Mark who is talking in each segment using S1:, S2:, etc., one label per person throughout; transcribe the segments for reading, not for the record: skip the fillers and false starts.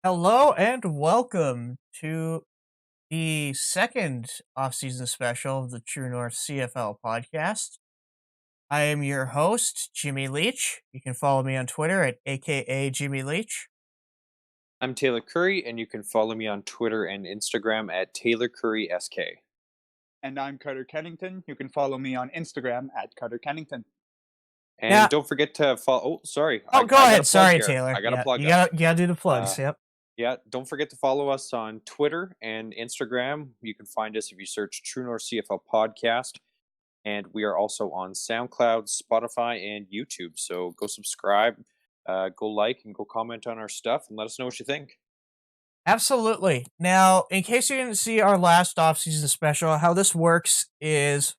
S1: Hello and welcome to the second offseason special of the True North CFL podcast. I am your host, Jimmy Leach. You can follow me on Twitter at AKA Jimmy Leach.
S2: I'm Taylor Curry, and you can follow me on Twitter and Instagram at TaylorCurrySK.
S3: And I'm Cutter Kennington. You can follow me on Instagram at Cutter Kennington.
S2: And don't forget to follow. Oh, sorry.
S1: Go ahead. Sorry,
S2: here.
S1: Taylor.
S2: I got to plug.
S1: You gotta do the plugs. Yep.
S2: Yeah, don't forget to follow us on Twitter and Instagram. You can find us if you search True North CFL Podcast. And we are also on SoundCloud, Spotify, and YouTube. So go subscribe, go like, and go comment on our stuff, and let us know what you think.
S1: Absolutely. Now, in case you didn't see our last offseason special, how this works is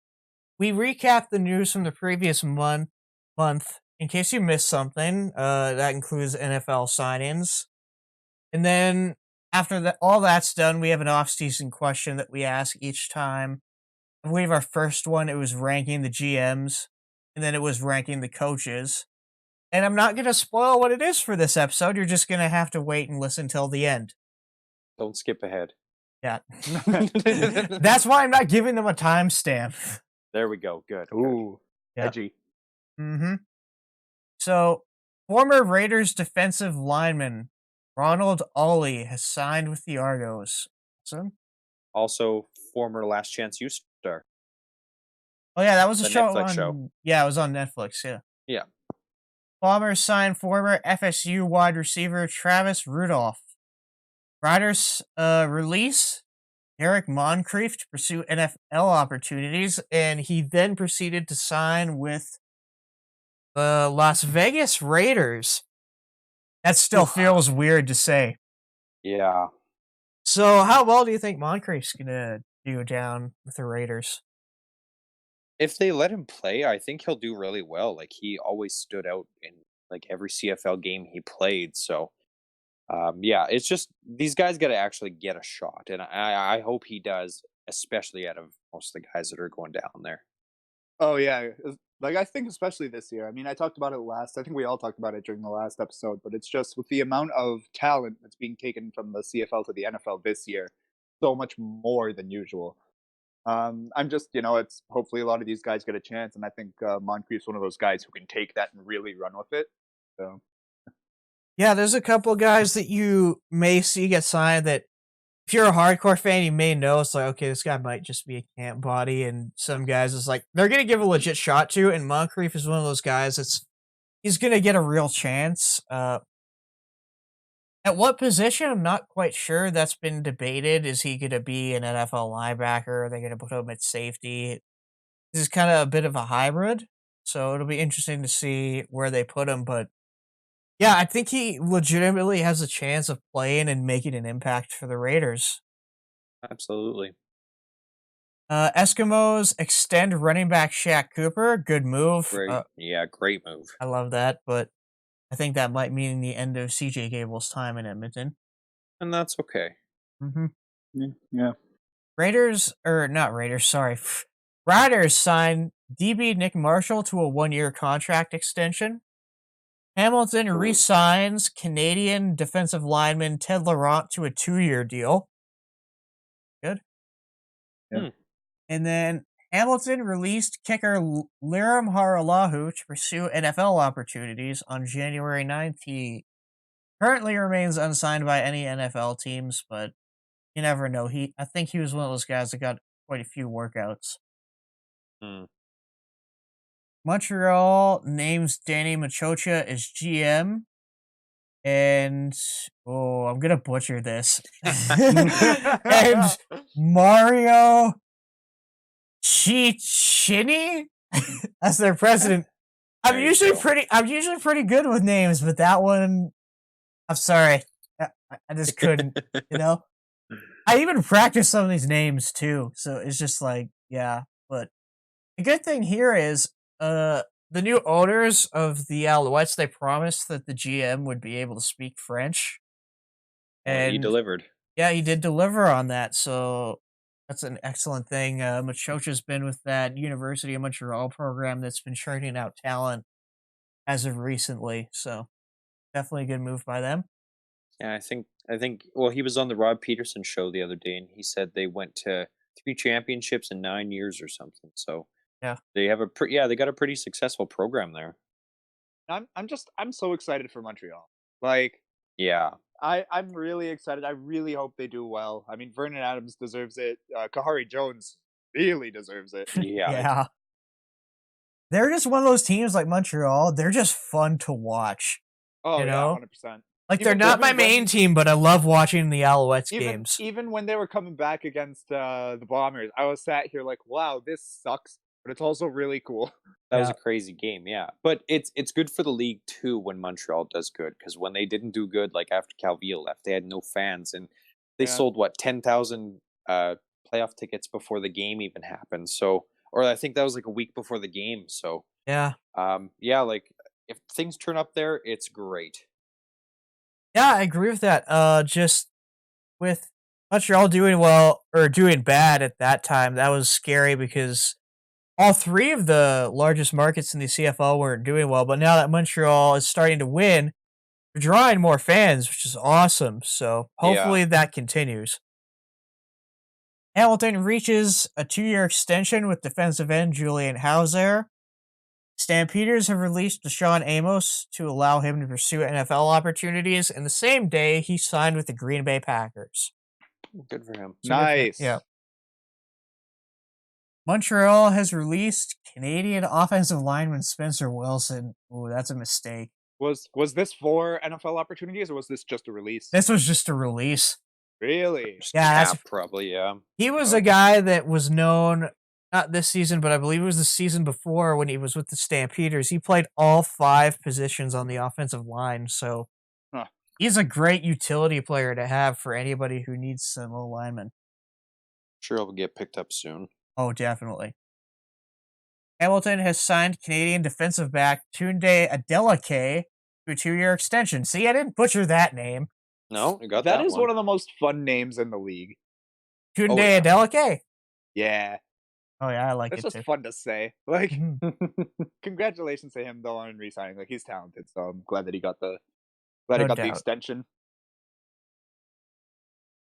S1: we recap the news from the previous month. In case you missed something, that includes NFL signings. And then after all that's done, we have an offseason question that we ask each time. I believe our first one, it was ranking the GMs, and then it was ranking the coaches. And I'm not going to spoil what it is for this episode. You're just going to have to wait and listen till the end.
S2: Don't skip ahead.
S1: Yeah. That's why I'm not giving them a timestamp.
S2: There we go. Good.
S3: Ooh,
S1: yeah.
S3: Edgy.
S1: Mm-hmm. So, former Raiders defensive lineman Ronald Ollie has signed with the Argos. Awesome.
S2: Also, former Last Chance U star.
S1: Oh yeah, that was a show
S2: Netflix
S1: on.
S2: Show.
S1: Yeah, it was on Netflix. Yeah.
S2: Yeah.
S1: Bombers signed former FSU wide receiver Travis Rudolph. Riders release Eric Moncrief to pursue NFL opportunities, and he then proceeded to sign with the Las Vegas Raiders. That still feels weird to say.
S2: Yeah.
S1: So, how well do you think Moncrief's gonna do down with the Raiders?
S2: If they let him play, I think he'll do really well. Like, he always stood out in like every CFL game he played. So, yeah, it's just these guys got to actually get a shot, and I hope he does, especially out of most of the guys that are going down there.
S3: Oh yeah, like I think especially this year. I mean, I talked about it last. I think we all talked about it during the last episode. But it's just with the amount of talent that's being taken from the CFL to the NFL this year, so much more than usual. I'm just, it's hopefully a lot of these guys get a chance, and I think Moncrief's one of those guys who can take that and really run with it. So.
S1: Yeah, there's a couple guys that you may see get signed that if you're a hardcore fan, you may know it's like, okay, this guy might just be a camp body, and some guys is like they're gonna give a legit shot to, and Moncrief is one of those guys that's he's gonna get a real chance. At what position? I'm not quite sure. That's been debated. Is he gonna be an NFL linebacker? Are they gonna put him at safety? This is kind of a bit of a hybrid, so it'll be interesting to see where they put him, but yeah, I think he legitimately has a chance of playing and making an impact for the Raiders.
S2: Absolutely.
S1: Eskimos extend running back Shaq Cooper. Good move.
S2: Great. Yeah, great move.
S1: I love that, but I think that might mean the end of CJ Gable's time in Edmonton.
S2: And that's okay.
S1: Mm-hmm.
S3: Yeah.
S1: Riders signed DB Nick Marshall to a 1-year contract extension. Hamilton re-signs Canadian defensive lineman Ted Laurent to a 2-year deal. Good.
S3: Yeah.
S1: And then Hamilton released kicker Liram Haralahu to pursue NFL opportunities on January 9th. He currently remains unsigned by any NFL teams, but you never know. I think he was one of those guys that got quite a few workouts. Montreal names Danny Machocha as GM. And I'm gonna butcher this. And Mario Cicchini as their president. I'm usually pretty good with names, but that one, I'm sorry, I just couldn't. I even practiced some of these names too, so it's just like, yeah. But the good thing here is, the new owners of the Alouettes, they promised that the GM would be able to speak French.
S2: And he delivered.
S1: Yeah, he did deliver on that, so that's an excellent thing. Machocha's been with that University of Montreal program that's been churning out talent as of recently, so definitely a good move by them.
S2: Yeah, I think well, he was on the Rod Peterson show the other day, and he said they went to 3 championships in 9 years or something, so
S1: Yeah.
S2: they have a pretty yeah, they got a pretty successful program there.
S3: I'm so excited for Montreal. Like
S2: Yeah.
S3: I'm really excited. I really hope they do well. I mean, Vernon Adams deserves it. Kahari Jones really deserves it.
S2: Yeah.
S1: Yeah. They're just one of those teams like Montreal. They're just fun to watch.
S3: Oh
S1: You
S3: yeah,
S1: know?
S3: 100%.
S1: Like, they're not my main team, but I love watching the Alouettes games.
S3: Even when they were coming back against the Bombers, I was sat here like, wow, this sucks, but it's also really cool.
S2: That was
S1: Yeah.
S2: a crazy game, yeah. But it's good for the league too when Montreal does good, because when they didn't do good, like after Calvillo left, they had no fans, and they
S3: Yeah.
S2: sold what 10,000 playoff tickets before the game even happened. So, or I think that was like a week before the game. So,
S1: Yeah.
S2: yeah, like if things turn up there, it's great.
S1: Yeah, I agree with that. Just with Montreal doing well or doing bad at that time, that was scary because all three of the largest markets in the CFL weren't doing well. But now that Montreal is starting to win, they're drawing more fans, which is awesome. So
S2: Yeah.
S1: hopefully that continues. Hamilton reaches a 2-year extension with defensive end Julian Hauser. Stampeders have released Deshaun Amos to allow him to pursue NFL opportunities, and the same day he signed with the Green Bay Packers.
S2: Good for him.
S1: So good for him.
S3: Nice.
S1: Yeah. Montreal has released Canadian offensive lineman Spencer Wilson. Ooh, that's a mistake.
S3: Was this for NFL opportunities or was this just a release?
S1: This was just a release.
S3: Really?
S2: Just
S1: Yeah,
S2: cap, probably, yeah.
S1: he was a guy that was known, not this season, but I believe it was the season before when he was with the Stampeders. He played all 5 positions on the offensive line, so
S3: Huh.
S1: he's a great utility player to have for anybody who needs some O lineman.
S2: Sure, he'll get picked up soon.
S1: Oh, definitely. Hamilton has signed Canadian defensive back Tunde Adeleke to a 2-year extension. See, I didn't butcher that name.
S2: No, you got
S3: That
S2: that
S3: is
S2: one.
S3: one of the most fun names in the league.
S1: Tunde
S2: yeah.
S1: Adeleke.
S3: Yeah.
S1: Oh yeah, I like
S3: It's
S1: it
S3: just
S1: too.
S3: fun to say. Like,
S1: Mhm.
S3: congratulations to him though on re-signing. Like, he's talented, so I'm glad that he got the
S1: No
S3: the
S1: doubt.
S3: extension.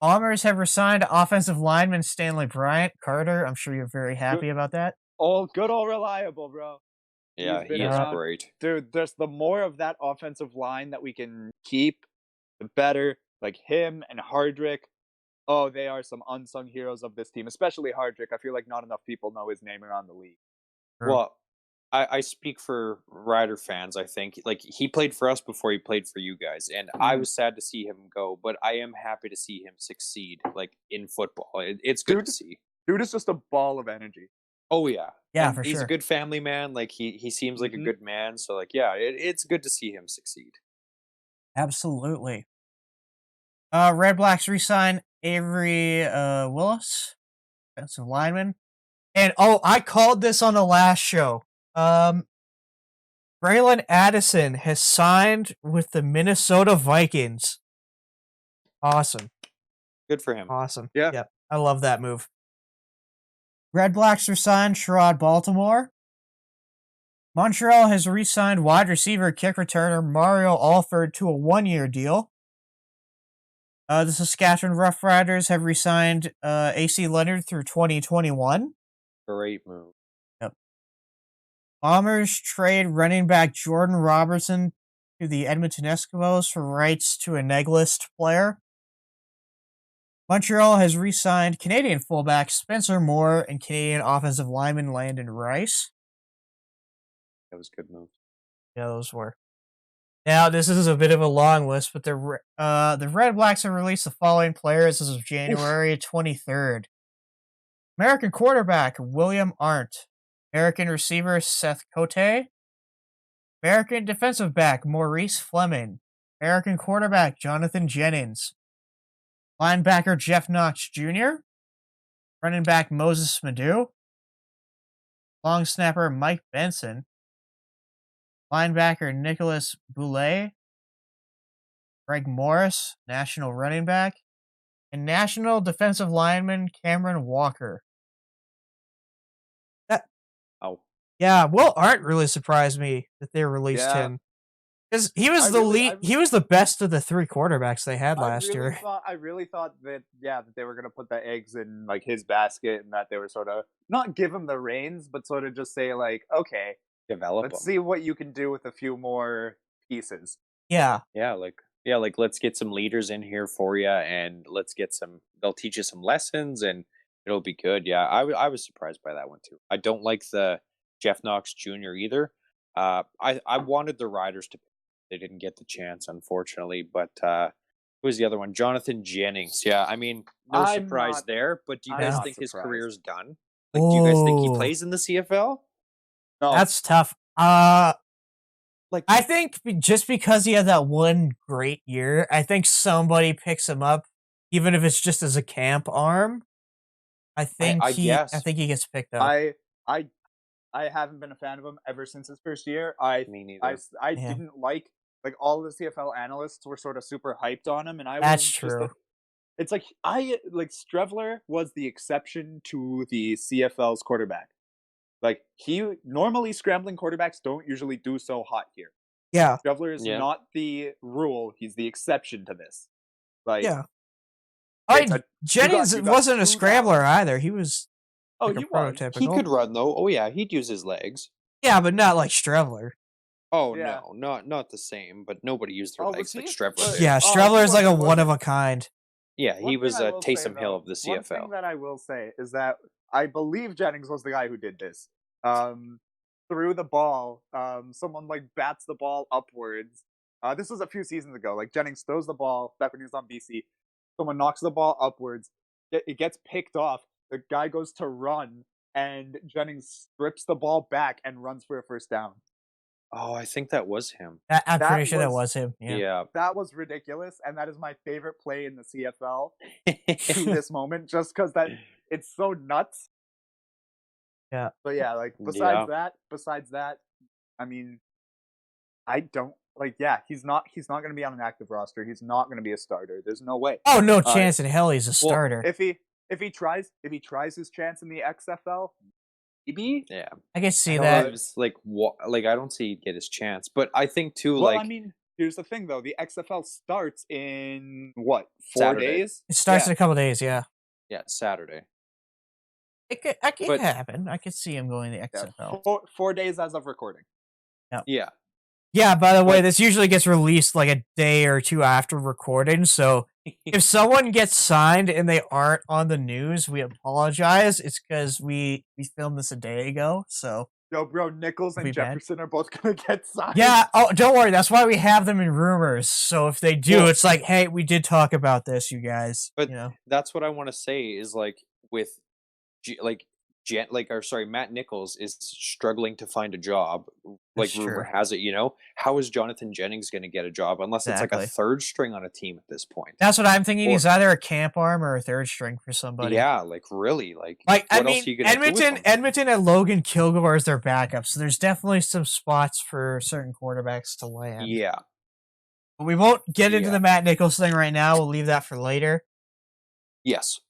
S1: Bombers have resigned offensive lineman Stanley Bryant. Carter, I'm sure you're very happy about that.
S3: All good, all reliable, bro.
S2: Yeah,
S3: He's been
S2: he is
S3: around.
S2: great.
S3: Dude, there's the more of that offensive line that we can keep, the better. Like him and Hardrick. Oh, they are some unsung heroes of this team, especially Hardrick. I feel like not enough people know his name around the league.
S1: True.
S2: Well, I speak for Rider fans, I think. Like, he played for us before he played for you guys, and I was sad to see him go, but I am happy to see him succeed, like, in football. It's good to see.
S3: Dude is just a ball of energy.
S2: Oh, yeah.
S1: Yeah,
S2: And
S1: for
S2: he's
S1: sure.
S2: a good family man. Like, he seems like a
S3: Mhm.
S2: good man, so, like, yeah, it's good to see him succeed.
S1: Absolutely. Red Blacks re-sign Avery Willis, defensive lineman. And I called this on the last show. Braylon Addison has signed with the Minnesota Vikings. Awesome.
S2: Good for him.
S1: Awesome.
S3: Yeah.
S1: Yep. I love that move. Red Blacks re-signed Sherrod Baltimore. Montreal has re-signed wide receiver kick returner Mario Alford to a 1-year deal. The Saskatchewan Roughriders have re-signed AC Leonard through 2021.
S2: Great move.
S1: Yep. Bombers trade running back Jordan Robertson to the Edmonton Eskimos for rights to a neg list player. Montreal has re-signed Canadian fullback Spencer Moore and Canadian offensive lineman Landon Rice.
S2: That was a good move.
S1: Yeah, those were. Now, this is a bit of a long list, but the Red Blacks have released the following players as of January 23rd. American quarterback William Arndt. American receiver Seth Cote. American defensive back Maurice Fleming. American quarterback Jonathan Jennings. Linebacker Jeff Knox Jr. Running back Moses Smadou. Long snapper Mike Benson. Linebacker Nicholas Boulay. Greg Morris, national running back. And national defensive lineman Cameron Walker.
S2: Oh.
S1: Yeah, Will Arndt really surprised me that they released
S3: Yeah.
S1: him. Because he was he was the best of the 3 quarterbacks they had last year.
S3: I really thought that that they were gonna put the eggs in like his basket and that they were sort of not give him the reins, but sort of just say like, okay,
S2: Develop
S3: let's
S2: them.
S3: see what you can do with a few more pieces.
S1: Yeah.
S2: Yeah, like let's get some leaders in here for you, and let's get some. They'll teach you some lessons, and it'll be good. Yeah, I was surprised by that one too. I don't like the Jeff Knox Jr. either. I wanted the Riders to. They didn't get the chance, unfortunately. But who was the other one? Jonathan Jennings. Yeah, I mean, no
S3: I'm
S2: surprise
S3: not-
S2: there. But do you
S3: I'm
S2: guys
S3: not
S2: think his
S3: surprised.
S2: career's done? Like, do you guys think he
S1: Ooh.
S2: plays in the CFL?
S3: No,
S1: That's tough.
S2: Like,
S1: I think just because he had that one great year, I think somebody picks him up, even if it's just as a camp arm. I think
S2: I guess.
S1: I think he gets picked up.
S3: I haven't been a fan of him ever since his first year.
S2: Me neither.
S3: I
S1: Yeah.
S3: didn't like all the CFL analysts were sort of super hyped on him, and I
S1: That's
S3: was
S1: true.
S3: it's like Strevler was the exception to the CFL's quarterback. Like normally scrambling quarterbacks don't usually do so hot here.
S1: Yeah.
S3: Strevler is
S2: Yeah.
S3: not the rule; he's the exception to this. Like,
S1: Yeah.
S3: it's a-
S1: Jennings
S3: you got
S1: wasn't a
S3: 2,000.
S1: scrambler either. He was
S3: oh,
S1: like a
S3: he was.
S1: prototypical.
S2: He could run though. Oh yeah, he'd use his legs.
S1: Yeah, but not like Strevler.
S2: Oh
S3: Yeah.
S2: no, not the same. But nobody used their
S3: Oh,
S2: legs
S3: was
S2: like
S3: he?
S2: Strevler. did.
S1: Yeah,
S3: Oh,
S1: Strevler is
S3: he
S1: like a
S3: wasn't-
S1: one of a kind.
S2: Yeah, he
S3: One
S2: was
S3: thing I will say,
S2: Taysom Hill
S3: though-
S2: of the
S3: One
S2: CFL.
S3: thing that I will say is that I believe Jennings was the guy who did this. Threw the ball. Someone bats the ball upwards. This was a few seasons ago. Like Jennings throws the ball back when he was on BC. Someone knocks the ball upwards. It gets picked off. The guy goes to run, and Jennings strips the ball back and runs for a first down.
S2: Oh, I think that was him.
S1: I'm
S3: That
S1: pretty sure that
S3: was-
S1: was him. Yeah.
S2: Yeah.
S3: That was ridiculous, and that is my favorite play in the CFL to this moment, just because it's so nuts.
S1: Yeah.
S3: But yeah, besides that, I mean, I don't he's not going to be on an active roster. He's not going to be a starter. There's no way.
S1: Oh, no chance in hell he's a starter.
S3: If he tries his chance in the XFL, maybe.
S2: Yeah.
S1: I can see
S2: No,
S1: that.
S2: it's like what? Like I don't see he'd get his chance, but I think too.
S3: Well,
S2: like
S3: I mean, here's the thing though: the XFL starts in what 4
S2: Saturday.
S3: days?
S1: It starts
S3: Yeah.
S1: in a couple days, yeah.
S2: yeah, Saturday.
S1: It could
S2: But-
S1: happen. I could see him going to
S3: Yeah,
S1: XFL.
S3: 4 days as of recording.
S2: Yeah.
S1: Yeah, by the way,
S2: But-
S1: this usually gets released like a day or two after recording. So if someone gets signed and they aren't on the news, we apologize. It's because we filmed this a day ago. So
S3: Yo, bro, Nichols and
S1: Be bad.
S3: Jefferson are both gonna get signed.
S1: yeah, oh, don't worry. That's why we have them in rumors. So if they do,
S2: Well-
S1: it's like, hey, we did talk about this, you guys.
S2: But-
S1: you know,
S2: That's what I want to say is like with Matt Nichols is struggling to find a job. Like
S1: That's
S2: rumor
S1: true.
S2: has it, how is Jonathan Jennings going to get a job unless it's like
S1: Exactly.
S2: a third string on a team at this point?
S1: that's what I'm thinking.
S2: Or-
S1: He's either a camp arm or a third string for somebody.
S2: Yeah, like really, like
S1: Like I
S2: what else
S1: mean,
S2: are you gonna do with him?
S1: Edmonton and Logan Kilgore is their backup, so there's definitely some spots for certain quarterbacks to land.
S2: Yeah,
S1: But we won't get into
S2: Yeah.
S1: the Matt Nichols thing right now. We'll leave that for later.
S2: yes,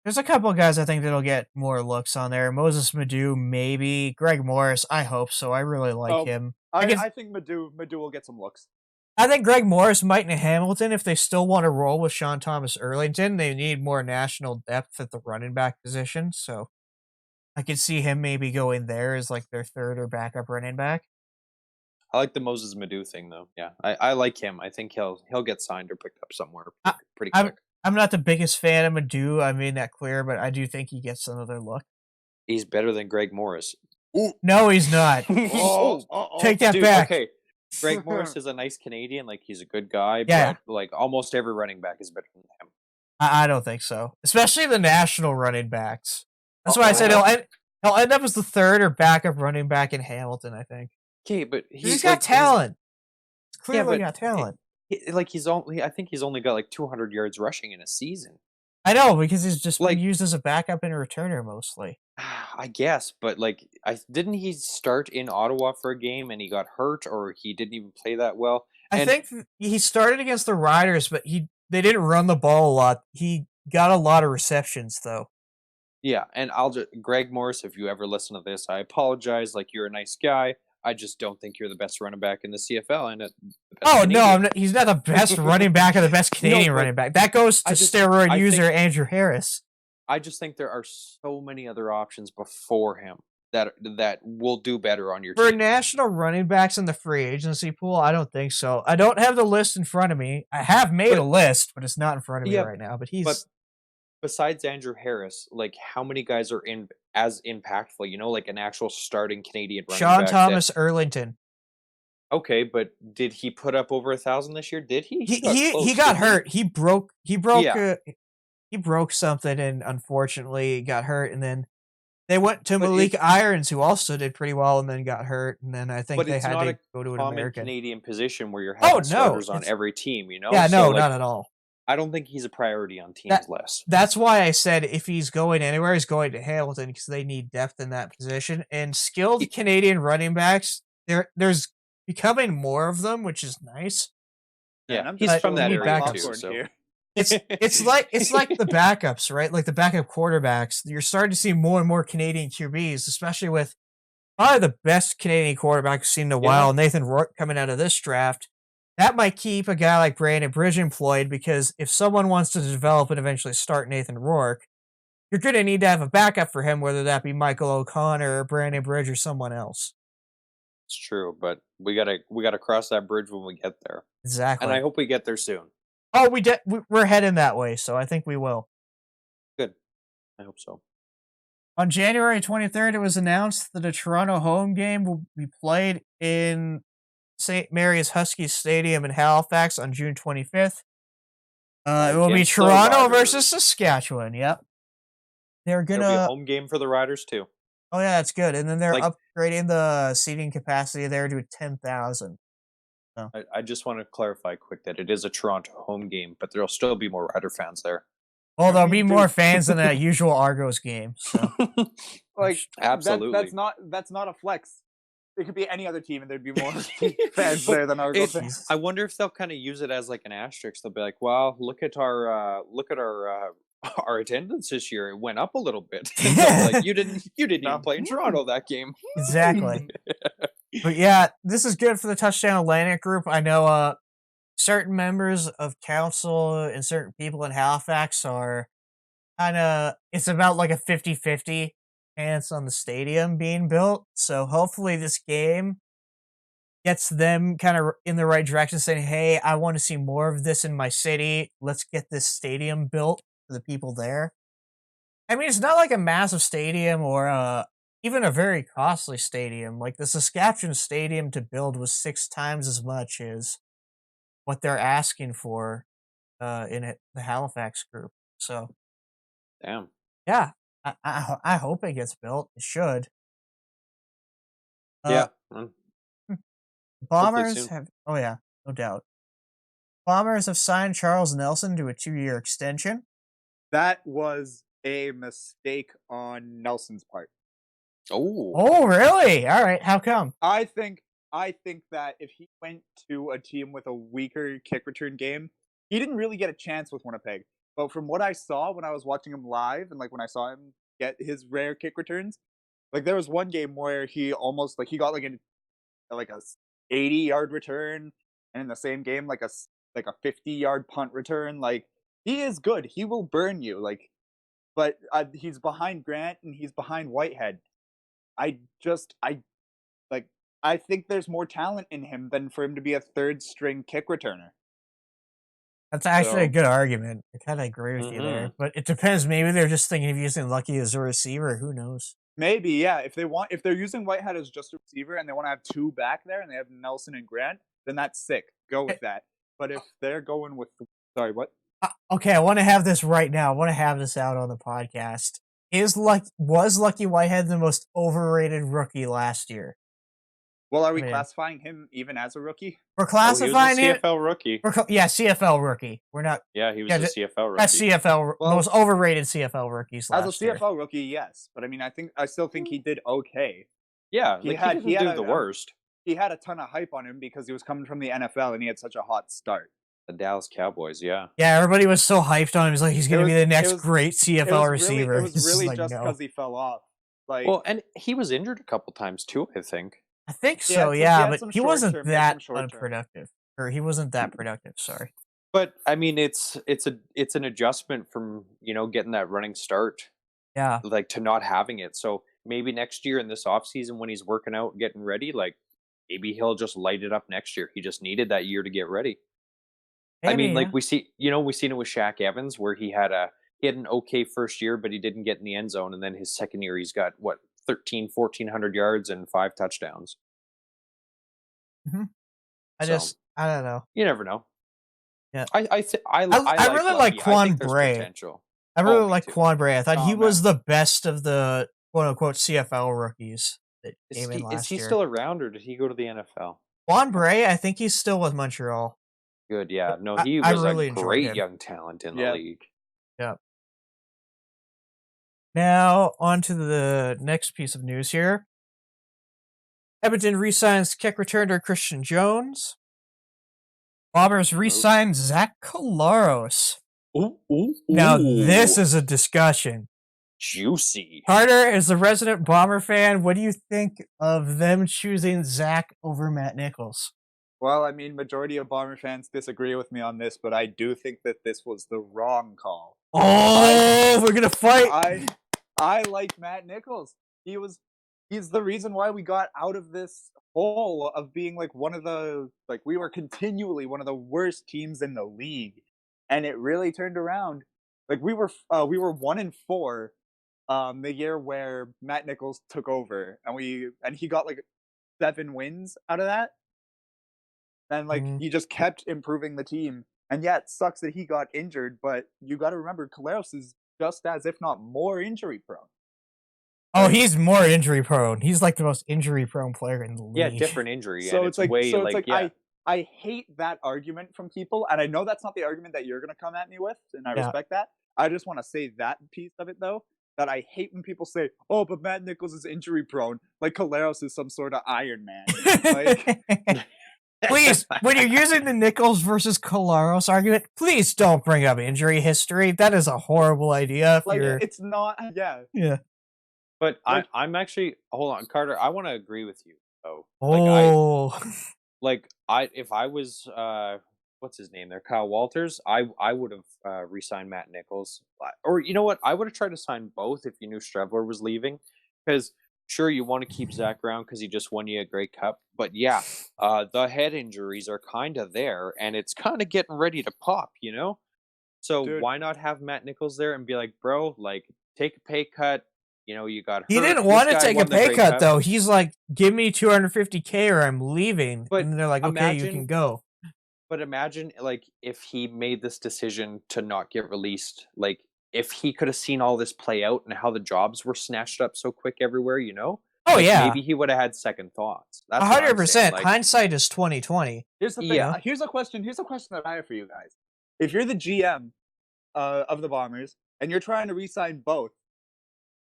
S1: There's a couple of guys I think that'll get more looks on there. Moses Madhu, maybe. Greg Morris, I hope so. I really like
S3: Oh,
S1: him.
S3: I
S1: guess-
S3: think Madhu will get some looks.
S1: I think Greg Morris might in Hamilton if they still want to roll with Sean Thomas Erlington. They need more national depth at the running back position, so I could see him maybe going there as like their third or backup running back.
S2: I like the Moses Madhu thing though. Yeah, I like him. I think he'll get signed or picked up somewhere pretty quick.
S1: I'm not the biggest fan of Madhu. I made that clear, but I do think he gets another look.
S2: He's better than Greg Morris.
S1: No, he's not. Take that
S2: Dude,
S1: back.
S2: okay. Greg Morris is a nice Canadian, like he's a good guy,
S1: Yeah.
S2: but like almost every running back is better than him.
S1: I don't think so. Especially the national running backs. That's why I
S2: Oh,
S1: said
S2: yeah.
S1: he'll end up as the third or backup running back in Hamilton, I think.
S2: Okay, but
S1: He's got talent. He's clearly
S2: but
S1: got talent.
S2: I think he's only got like 200 yards rushing in a season.
S1: I know, because he's just
S2: Like-
S1: been used as a backup and a returner mostly.
S2: I guess, but like, didn't he start in Ottawa for a game and he got hurt, or he didn't even play that well?
S1: I
S2: And-
S1: think he started against the Riders, but they didn't run the ball a lot. He got a lot of receptions though.
S2: Yeah, and Greg Morris, if you ever listen to this, I apologize. Like, you're a nice guy. I just don't think you're the best running back in the CFL and the best
S1: Oh, no,
S2: Canadian.
S1: he's not the best running back or the best Canadian
S2: but
S1: running back. That goes to steroid user Andrew Harris.
S2: I just think there are so many other options before him that will do better on your
S1: For
S2: team.
S1: national running backs in the free agency pool, I don't think so. I don't have the list in front of me. I have made a list, but it's not in front of me right now. But
S2: besides Andrew Harris, like how many guys are as impactful? You know, like an actual starting Canadian running
S1: Sean
S2: back.
S1: Thomas Erlington.
S2: Okay, but did he put up over 1,000 this year? Did he?
S1: He got hurt. He broke something and unfortunately got hurt. And then they went to Malik Irons, who also did pretty well, and then got hurt. And then I think they had to go to an American
S2: Canadian position where you're having starters on every team. You know?
S1: Yeah, no, not at all.
S2: I don't think he's a priority on teams' list.
S1: That's why I said if he's going anywhere, he's going to Hamilton because they need depth in that position. And skilled Canadian running backs, there's becoming more of them, which is nice.
S2: Yeah, he's from that area too. So.
S1: It's like the backups, right? Like the backup quarterbacks. You're starting to see more and more Canadian QBs, especially with probably the best Canadian quarterback we've seen in a while, Nathan Rourke, coming out of this draft. That might keep a guy like Brandon Bridge employed because if someone wants to develop and eventually start Nathan Rourke, you're going to need to have a backup for him, whether that be Michael O'Connor or Brandon Bridge or someone else.
S2: It's true, but we gotta cross that bridge when we get there.
S1: Exactly.
S2: And I hope we get there soon.
S1: Oh, we're heading that way, so I think we will.
S2: Good. I hope so.
S1: On January 23rd, it was announced that a Toronto home game will be played in St. Mary's Huskies Stadium in Halifax on June 25th. It will be Toronto versus Saskatchewan. Yep. They're gonna
S2: It'll be a home game for the Riders too.
S1: Oh yeah, that's good. And then they're upgrading the seating capacity there to 10,000. So.
S2: I just want to clarify quick that it is a Toronto home game, but there'll still be more Rider fans there.
S1: Well, there'll be more fans than a usual Argos game. So.
S2: Absolutely,
S3: that's not a flex. It could be any other team, and there'd be more fans there than Argos fans.
S2: I wonder if they'll kind of use it as like an asterisk. They'll be like, "Well, look at our our attendance this year. It went up a little bit." Like you didn't even play in Toronto that game.
S1: Exactly. But yeah, this is good for the Touchdown Atlantic group. I know certain members of council and certain people in Halifax are kind of, it's about like a 50-50 chance on the stadium being built. So hopefully this game gets them kind of in the right direction, saying, hey, I want to see more of this in my city. Let's get this stadium built for the people there. I mean, it's not like a massive stadium or even a very costly stadium. Like the Saskatchewan stadium to build was 6 times as much as what they're asking for in the Halifax group. So,
S2: damn.
S1: Yeah, I hope it gets built. It should.
S2: Yeah.
S1: Bombers have. Oh yeah, no doubt. Bombers have signed Charles Nelson to a 2-year extension.
S3: That was a mistake on Nelson's part.
S1: Oh, really? All right. How come?
S3: I think that if he went to a team with a weaker kick return game, he didn't really get a chance with Winnipeg. But from what I saw when I was watching him live, and like when I saw him get his rare kick returns, like there was one game where he almost he got like a 80-yard return, and in the same game like a 50-yard punt return. Like he is good. He will burn you. But he's behind Grant and he's behind Whitehead. I think there's more talent in him than for him to be a third-string kick returner.
S1: That's actually a good argument. I kind of agree with you there. But it depends. Maybe they're just thinking of using Lucky as a receiver. Who knows?
S3: Maybe, yeah. If they're using Whitehead as just a receiver and they want to have 2 back there and they have Nelson and Grant, then that's sick. Go with that. But if they're going with... Sorry, what?
S1: Okay, I want to have this right now. I want to have this out on the podcast. Was Lucky Whitehead the most overrated rookie last year?
S3: Well, are we classifying him even as a rookie?
S1: We're classifying
S2: him. CFL rookie.
S1: CFL rookie. We're not.
S2: Yeah, he was a CFL rookie.
S1: That's CFL. Most overrated CFL rookies last
S3: year. As a CFL rookie, yes, but I mean, I still think he did okay.
S2: Yeah, he didn't do the worst.
S3: He had a ton of hype on him because he was coming from the NFL and he had such a hot start.
S2: The Dallas Cowboys, yeah.
S1: Yeah, everybody was so hyped on him. He's like, he's going to be the next great CFL receiver.
S3: It was really just because he fell off.
S2: Well, and he was injured a couple times too, I think.
S1: I think
S3: He had
S1: so,
S3: some- he
S1: yeah,
S3: had
S1: but
S3: some
S1: he wasn't
S3: short-term- he had some
S1: that
S3: short-term.
S1: unproductive. Or he wasn't that productive, sorry.
S2: But I mean, it's an adjustment from getting that running start,
S1: Yeah.
S2: like to not having it. So maybe next year in this offseason when he's working out, getting ready, like maybe he'll just light it up next year. He just needed that year to get ready. I
S1: Maybe,
S2: mean, like
S1: yeah.
S2: we seen it with Shaq Evans where he had an okay first year, but he didn't get in the end zone, and then his second year he's got what 1,100 yards and 5 touchdowns.
S1: Mhm. I
S2: So
S1: don't know.
S2: you never know.
S1: Yeah.
S2: I
S1: I really like
S2: Lucky. I
S1: Quan
S2: think there's
S1: Bray.
S2: potential.
S1: I
S2: Oh,
S1: really
S2: me
S1: like
S2: too.
S1: Quan Bray. I thought he
S3: Oh,
S1: was
S3: man.
S1: the best of the quote unquote CFL rookies that came in
S2: Is
S1: last
S2: he
S1: year.
S2: still around, or did he go to the NFL?
S1: Quan Bray, I think he's still with Montreal.
S2: Good, yeah. No,
S1: I
S2: he
S1: I
S2: was a
S1: really enjoyed
S2: great
S1: him.
S2: young talent in the
S3: Yeah.
S2: league.
S1: Yeah. Now on to the next piece of news here. Edmonton re-signs kick returner Christian Jones. Bombers re-signed Zach Collaros.
S2: Ooh,
S1: Now this is a discussion.
S2: juicy.
S1: Carter is the resident Bomber fan. What do you think of them choosing Zach over Matt Nichols?
S3: Well, I mean, majority of Bomber fans disagree with me on this, but I do think that this was the wrong call.
S1: Oh, we're gonna fight.
S3: I like Matt Nichols. He's the reason why we got out of this hole of being like we were continually one of the worst teams in the league, and it really turned around. Like we were 1-4 the year where Matt Nichols took over, and he got like 7 wins out of that. And like he just kept improving the team. And yeah, it sucks that he got injured, but you got to remember Collaros is just as, if not more, injury prone.
S1: Oh, he's more injury prone. He's like the most injury prone player in the league.
S2: Yeah, different injury.
S3: So
S2: and
S3: it's like
S2: yeah.
S3: I hate that argument from people, and I know that's not the argument that you're gonna come at me with, and I respect that. I just want to say that piece of it though, that I hate when people say, "Oh, but Matt Nichols is injury prone," like Collaros is some sort of Iron Man. Like,
S1: please, when you're using the Nichols versus Collaros argument, please don't bring up injury history. That is a horrible idea. If
S3: like
S1: you're,
S3: it's not. Yeah.
S1: yeah.
S2: But
S3: Like-
S2: I'm actually hold on, Carter. I want to agree with you though.
S1: Oh,
S2: If I was what's his name there, Kyle Walters, I would have re-signed Matt Nichols, or you know what, I would have tried to sign both if you knew Strevler was leaving, because sure you want to keep Zach around because he just won you a Grey Cup, but yeah, the head injuries are kind of there, and it's kind of getting ready to pop, you know. So
S3: Dude.
S2: why not have Matt Nichols there and be like, bro, like take a pay cut. You know, you got hurt.
S1: he didn't
S2: This
S1: want to
S2: guy
S1: take a
S2: won the
S1: pay
S2: Grey
S1: cut
S2: Cup.
S1: though. He's like, "Give me $250K or I'm leaving."
S2: But
S1: and they're like, "Okay, you
S2: imagine-
S1: can go."
S2: But imagine, like, if he made this decision to not get released, like, if he could have seen all this play out and how the jobs were snatched up so quick everywhere, you know?
S1: Oh
S2: Like,
S1: yeah,
S2: maybe he would have had second thoughts. That's what I'm saying,
S1: 100%.
S2: like,
S1: Hindsight is 2020.
S3: Here's the thing.
S2: Yeah.
S3: Here's a question that I have for you guys. If you're the GM of the Bombers and you're trying to re-sign both,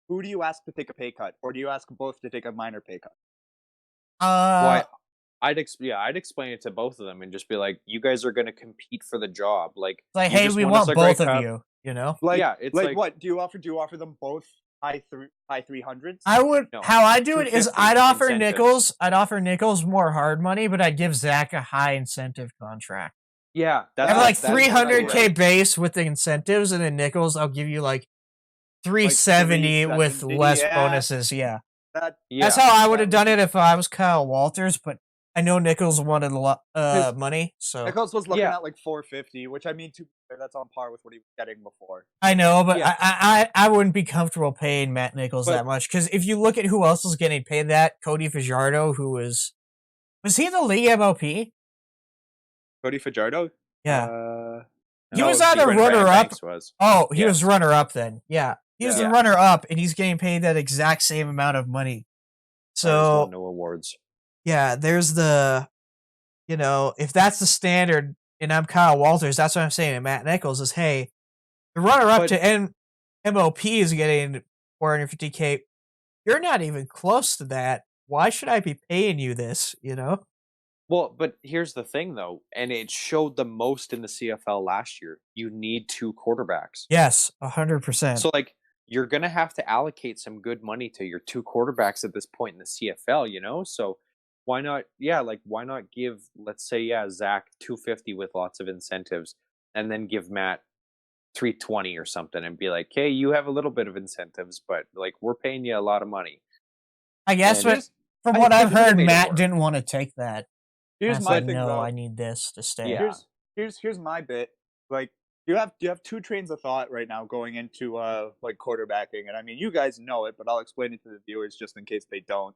S3: who do you ask to take a pay cut, or do you ask both to take a minor pay cut?
S2: why I'd explain it to both of them and just be like, you guys are going to compete for the job. Like,
S1: like,
S2: you
S1: hey,
S2: just
S1: we
S2: won us
S1: want
S2: a Grey
S1: both of
S2: Cup.
S1: you. You know,
S3: Like,
S2: Yeah, it's
S3: like
S2: like-
S3: what do you offer them both high 300s?
S1: I would.
S2: No,
S1: How I do it is
S2: 250
S1: I'd offer
S2: incentives.
S1: Nichols more hard money, but I'd give Zach a high incentive contract.
S2: Yeah,
S1: I
S2: that's
S1: have like
S2: that's what I would
S1: 300K
S2: do.
S1: base with the incentives, and then Nichols, I'll give you like 370 with
S3: 370,
S1: less
S3: yeah.
S1: bonuses. Yeah.
S3: That
S1: That's
S2: Yeah.
S1: how I would have done it if I was Kyle Walters, but I know Nichols wanted a lot money, so
S3: Nichols was looking
S2: Yeah.
S3: at like 450, which I mean, that's on par with what he was getting before.
S1: I know, but
S2: Yeah.
S1: I wouldn't be comfortable paying Matt Nichols
S2: But-
S1: that much, because if you look at who else was getting paid that, Cody Fajardo, who was he the league MLP?
S3: Cody Fajardo?
S1: Yeah. He
S2: No,
S1: was either
S2: Brandon
S1: runner-up-
S2: Banks was.
S1: Oh, he
S2: Yeah.
S1: was runner up then. Yeah. He was the
S2: Yeah.
S1: runner up, and he's getting paid that exact same amount of money.
S2: That was
S1: So
S2: won no awards.
S1: yeah, there's the, if that's the standard, and I'm Kyle Walters, that's what I'm saying. And Matt Nichols is, hey, the runner up
S2: But-
S1: to MOP is getting 450K. You're not even close to that. Why should I be paying you this?
S2: Well, but here's the thing, though, and it showed the most in the CFL last year. You need 2 quarterbacks.
S1: Yes, 100%.
S2: So, like, you're going to have to allocate some good money to your 2 quarterbacks at this point in the CFL, you know? So, why not? Yeah, like why not give, let's say, Zach 250 with lots of incentives, and then give Matt 320 or something, and be like, hey, you have a little bit of incentives, but like we're paying you a lot of money.
S1: I guess,
S2: And
S1: but from
S2: I
S1: what I've
S2: think they
S1: heard,
S2: made it
S1: Matt
S2: work.
S1: didn't want to take that.
S3: Here's
S1: Matt
S3: my
S1: said,
S3: thing,
S1: no,
S3: though.
S1: I need this to stay.
S2: Yeah.
S3: Here's my bit. Like you have two trains of thought right now going into like quarterbacking, and I mean you guys know it, but I'll explain it to the viewers just in case they don't.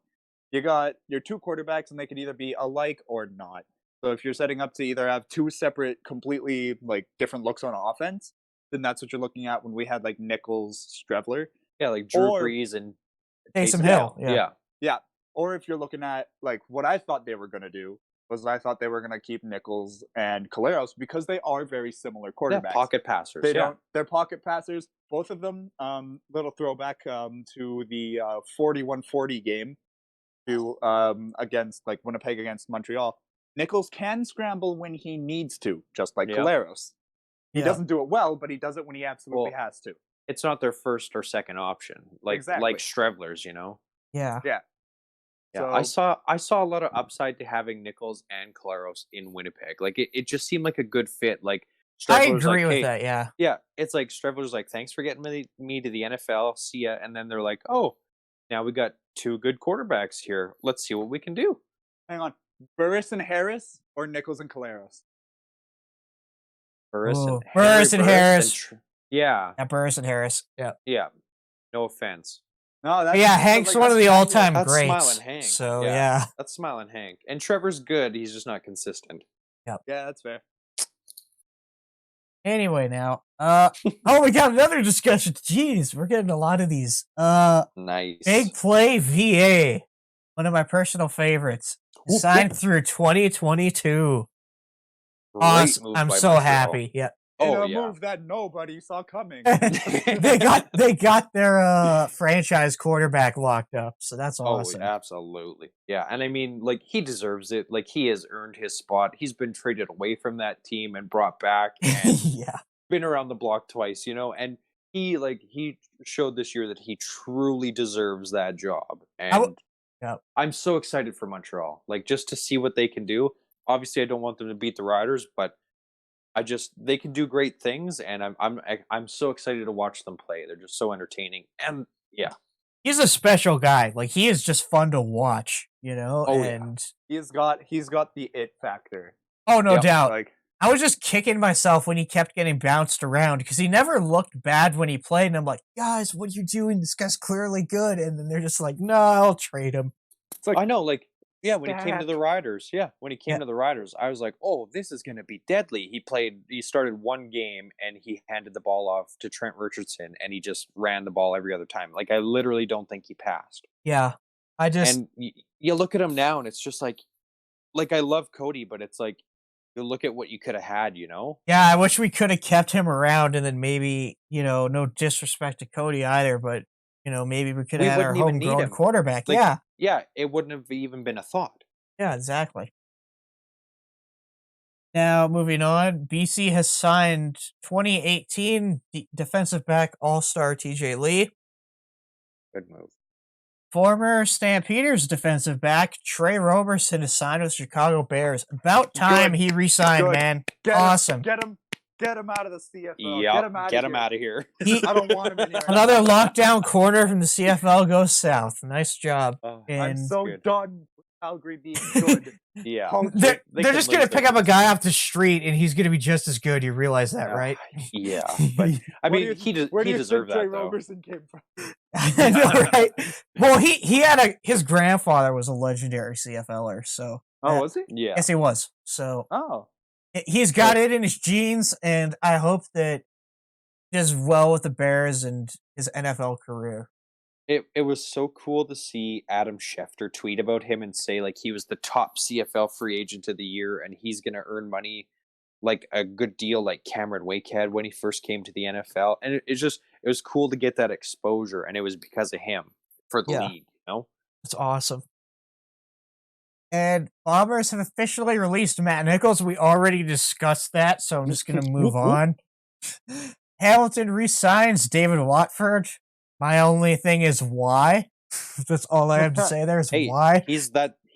S3: You got your two quarterbacks, and they could either be alike or not. So if you're setting up to either have two separate, completely like different looks on offense, then that's what you're looking at when we had like Nichols, Strevler.
S2: Yeah, like Drew
S3: Or-
S2: Brees and
S1: Taysom Hill.
S2: Yeah.
S3: Yeah. Or if you're looking at like what I thought they were gonna do was I thought they were gonna keep Nichols and Caleros because they are very similar quarterbacks.
S2: Yeah, pocket passers.
S3: They don't. They're pocket passers. Both of them. Little throwback to the 41-40 game, to against like Winnipeg against Montreal. Nichols can scramble when he needs to, just like
S2: Yeah.
S3: Caleros. He
S1: Yeah.
S3: doesn't do it well, but he does it when he absolutely
S2: Well,
S3: has to.
S2: It's not their first or second option, like
S3: Exactly.
S2: Strevler's, you know.
S1: Yeah.
S3: Yeah.
S2: Yeah,
S3: So-
S2: I saw a lot of upside to having Nichols and Caleros in Winnipeg. Like it just seemed like a good fit. Like
S1: I
S2: Strevler's
S1: agree
S2: like,
S1: with
S2: hey,
S1: that. Yeah.
S2: yeah, it's like Strevler's like, thanks for getting me to the NFL. See ya. And then they're like, oh, now we got two good quarterbacks here. Let's see what we can do.
S3: Hang on, Burris and Harris or Nichols and Caleros?
S2: Burris
S1: Ooh,
S2: and
S1: Burris and Harris.
S2: Yeah,
S1: Yeah, Burris and Harris. Yeah.
S2: yeah. No offense.
S3: No, that's
S1: Yeah, Hank's one of the all-time
S2: That's
S1: greats.
S2: Smiling Hank.
S1: So
S2: Yeah.
S1: yeah.
S2: That's Smiling Hank. And Trevor's good. He's just not consistent.
S3: Yeah, that's fair.
S1: Anyway, now, we got another discussion. Jeez, we're getting a lot of these.
S2: Nice.
S1: Big Play VA, one of my personal favorites, signed through 2022.
S2: Great
S1: Awesome.
S2: move
S1: I'm
S2: by
S1: so
S2: Montreal.
S1: happy. Yeah.
S3: In
S2: Oh,
S3: a
S2: yeah.
S3: move that nobody saw coming.
S1: they got their franchise quarterback locked up, so that's awesome.
S2: Oh, absolutely. Yeah, and I mean, like, he deserves it. Like, he has earned his spot. He's been traded away from that team and brought back and
S1: Yeah.
S2: been around the block twice, you know? And he showed this year that he truly deserves that job. And
S1: Yeah.
S2: I'm so excited for Montreal. Like, just to see what they can do. Obviously, I don't want them to beat the Riders, but they can do great things, and I'm so excited to watch them play. They're just so entertaining, and yeah,
S1: He's a special guy. Like, he is just fun to watch, you know?
S2: Oh, yeah.
S1: and
S3: He's got the it factor.
S1: oh, no
S2: Yep,
S1: doubt.
S3: Like
S1: I was just kicking myself when he kept getting bounced around because he never looked bad when he played. And I'm like, guys, what are you doing? This guy's clearly good. And then they're just like, no, I'll trade him.
S3: it's like
S2: I know. Like, yeah, when he came to
S3: Stat.
S2: the Riders,
S1: Yeah.
S2: to the Riders, I was like, oh, this is gonna be deadly. He started one game and he handed the ball off to Trent Richardson, and he just ran the ball every other time. Like, I literally don't think he passed.
S1: Yeah. I just,
S2: And you look at him now, and it's just like I love Cody, but it's like, you look at what you could have had, you know?
S1: yeah, I wish we could have kept him around and then maybe, you know, no disrespect to Cody either, but, you know, maybe we could
S2: We
S1: have had our
S2: wouldn't even need
S1: homegrown
S2: him.
S1: quarterback.
S2: Like,
S1: Yeah.
S2: Yeah, it wouldn't have even been a thought.
S1: Yeah, exactly. Now, moving on, BC has signed 2018 defensive back all-star TJ Lee.
S2: Good move.
S1: Former Stampeders defensive back Trey Roberson is signed with Chicago Bears. About time he re-signed,
S3: Good.
S1: man.
S3: Get him,
S1: Awesome.
S3: Get him out of the CFL.
S2: Yeah,
S3: Get him
S2: out of here.
S1: He-
S3: I don't want him in here.
S1: Another lockdown corner from the CFL goes south. Nice job.
S2: Oh,
S3: I'm
S1: And
S3: so
S2: good.
S3: done with Calgary being good.
S2: yeah.
S3: How-
S1: they're
S2: they
S1: they're
S2: could
S1: just going to
S2: lose
S1: pick
S2: their
S1: up a guy off the street and he's going to be just as good. You realize that, right?
S2: Yeah, but I
S3: Where do
S2: mean,
S3: you- Where do
S2: he
S3: you
S2: deserved
S3: think Trey
S2: that though.
S3: Roberson came from?
S1: I know, right? Well, he had his grandfather was a legendary CFLer, so
S3: Oh, was he?
S2: Yeah,
S1: yes, he was. So
S3: Oh,
S1: he's got it in his genes, and I hope that he does well with the Bears and his NFL career.
S2: it was so cool to see Adam Schefter tweet about him and say like he was the top CFL free agent of the year, and he's gonna earn money like a good deal like Cameron Wake had when he first came to the NFL, and it was cool to get that exposure, and it was because of him for the
S1: Yeah.
S2: league, you know.
S1: That's awesome. And Bombers have officially released Matt Nichols. We already discussed that, so I'm just going to move on. Hamilton re-signs David Watford. My only thing is why. That's all I have to say there is
S2: Hey,
S1: why.
S2: he's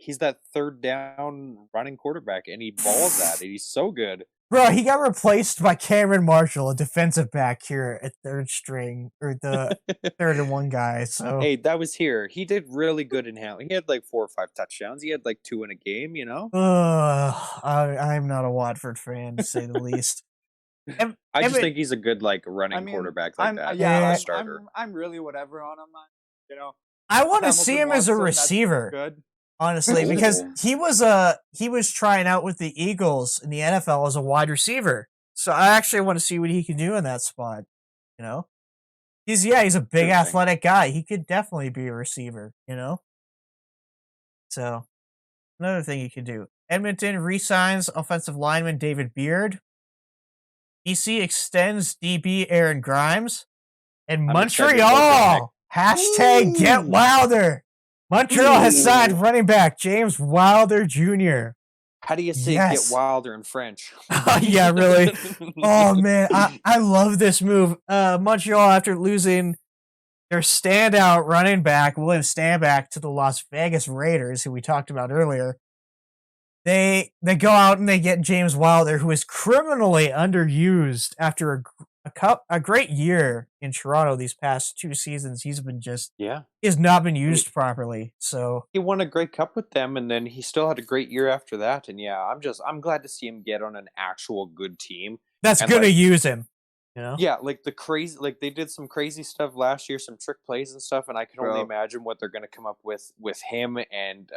S2: he's that third down running quarterback, and he balls at it. He's so good.
S1: Bro, he got replaced by Cameron Marshall, a defensive back here at third string, or the 3rd-and-1 guy. So
S2: Hey, that was here. He did really good in Hamlin. He had like 4 or 5 touchdowns. He had like 2 in a game.
S1: I'm not a Watford fan, to say the least.
S2: I just think he's a good like running quarterback like that.
S3: Yeah,
S2: starter.
S3: I'm really whatever on him. You know,
S1: I want to
S3: Hamilton
S1: see him as a
S3: Watson, that's
S1: receiver.
S3: good.
S1: Honestly, because he was trying out with the Eagles in the NFL as a wide receiver. So I actually want to see what he can do in that spot. You know, he's a big athletic guy. He could definitely be a receiver. You know, so another thing he could do. Edmonton re-signs offensive lineman David Beard. BC extends DB Aaron Grimes, and Montreal hashtag Get Wilder. Montreal has signed running back James Wilder Jr.
S2: How do you say Get Wilder in French?
S1: Yeah, really. Oh man, I love this move. Montreal, after losing their standout running back William Stanback to the Las Vegas Raiders, who we talked about earlier, they go out and they get James Wilder, who is criminally underused after a great year in Toronto these past 2 seasons. He's not been used properly. So
S2: he won a Grey Cup with them, and then he still had a great year after that. And I'm glad to see him get on an actual good team
S1: that's gonna use him. You know?
S2: Yeah, like they did some crazy stuff last year, some trick plays and stuff, and I can only imagine what they're going to come up with him and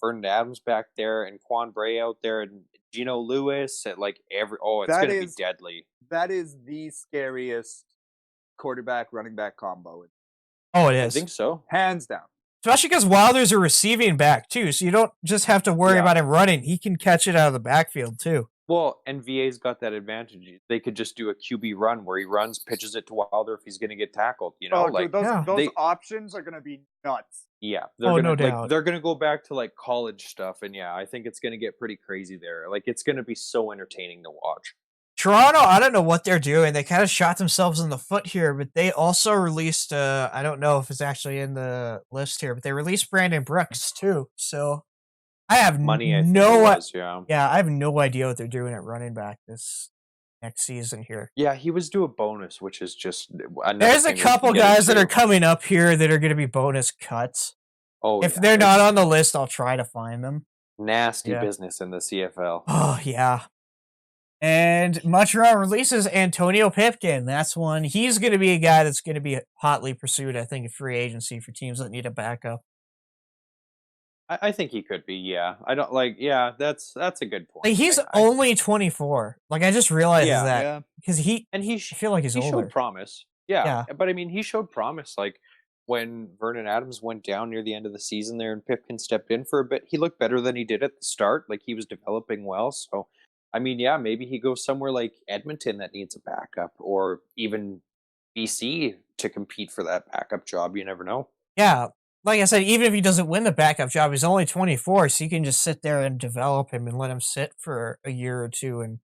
S2: Vernon Adams back there, and Quan Bray out there, and Geno Lewis, and it's going to be deadly.
S3: That is the scariest quarterback running back combo.
S1: Oh, it is.
S2: I think so,
S3: hands down.
S1: Especially because Wilder's a receiving back too, so you don't just have to worry about him running; he can catch it out of the backfield too.
S2: Well, and VA's got that advantage. They could just do a QB run where he runs, pitches it to Wilder if he's going to get tackled. You know,
S3: those options are going to be nuts.
S2: Yeah,
S1: no doubt.
S2: They're going to go back to like college stuff, and I think it's going to get pretty crazy there. Like it's going to be so entertaining to watch.
S1: Toronto, I don't know what they're doing. They kind of shot themselves in the foot here, but they also released. I don't know if it's actually in the list here, but they released Brandon Brooks too. So. I have
S2: money.
S1: I have no idea what they're doing at running back this next season here.
S2: Yeah, he was due a bonus, which is just
S1: there's a couple guys that are coming up here that are going to be bonus cuts.
S2: Oh,
S1: if they're not on the list, I'll try to find them.
S2: Nasty business in the CFL.
S1: Oh yeah. And Montreal releases Antonio Pipkin. That's one. He's going to be a guy that's going to be hotly pursued, I think, in free agency for teams that need a backup.
S2: I think he could be, yeah. I don't that's a good point.
S1: Like, he's only 24. Like, I just realized that. Because I feel like he's older.
S2: He showed promise. Yeah. But I mean, he showed promise. Like, when Vernon Adams went down near the end of the season there and Pipkin stepped in for a bit, he looked better than he did at the start. Like, he was developing well. So, I mean, maybe he goes somewhere like Edmonton that needs a backup, or even BC to compete for that backup job. You never know.
S1: Yeah. Like I said, even if he doesn't win the backup job, he's only 24, so you can just sit there and develop him and let him sit for a year or two and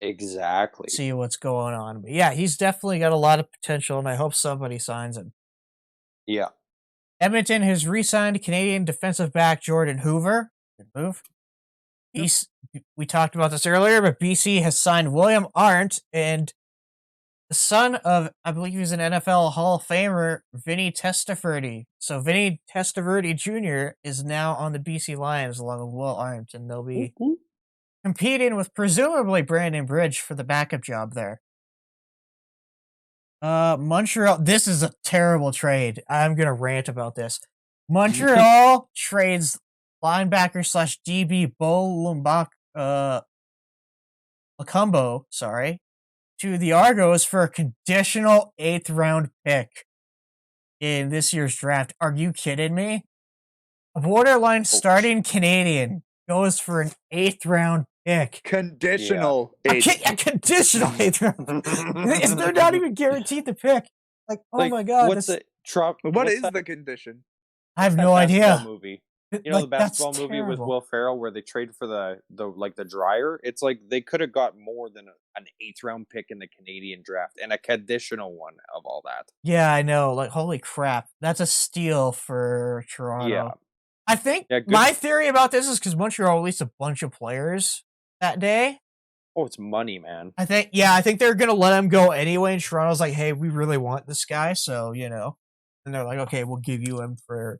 S1: see what's going on. But yeah, he's definitely got a lot of potential, and I hope somebody signs him.
S2: Yeah.
S1: Edmonton has re-signed Canadian defensive back Jordan Hoover. Good move. Yep. We talked about this earlier, but BC has signed William Arndt, and the son of, I believe he's an NFL Hall of Famer, Vinny Testaverde. So Vinny Testaverde Jr. is now on the BC Lions along with Will Arndt, and they'll be competing with presumably Brandon Bridge for the backup job there. Montreal, this is a terrible trade. I'm going to rant about this. Montreal trades linebacker / DB Bo Lacumbo, to the Argos for a conditional 8th round pick in this year's draft. Are you kidding me? A borderline starting Canadian goes for an 8th round pick.
S3: Conditional.
S1: A conditional 8th round. They're not even guaranteed the pick. Like, oh my god.
S3: What is the condition?
S1: I have no idea.
S2: Movie. You know, the basketball movie with Will Ferrell where they trade for the dryer? It's like they could have got more than an 8th round pick in the Canadian draft, and a conditional one of all that.
S1: Yeah, I know. Like, holy crap. That's a steal for Toronto.
S2: Yeah.
S1: I think
S2: Yeah, good.
S1: my theory about this is because Montreal released a bunch of players that day.
S2: Oh, it's money, man.
S1: I think they're gonna let him go anyway. And Toronto's like, hey, we really want this guy, so and they're like, okay, we'll give you him for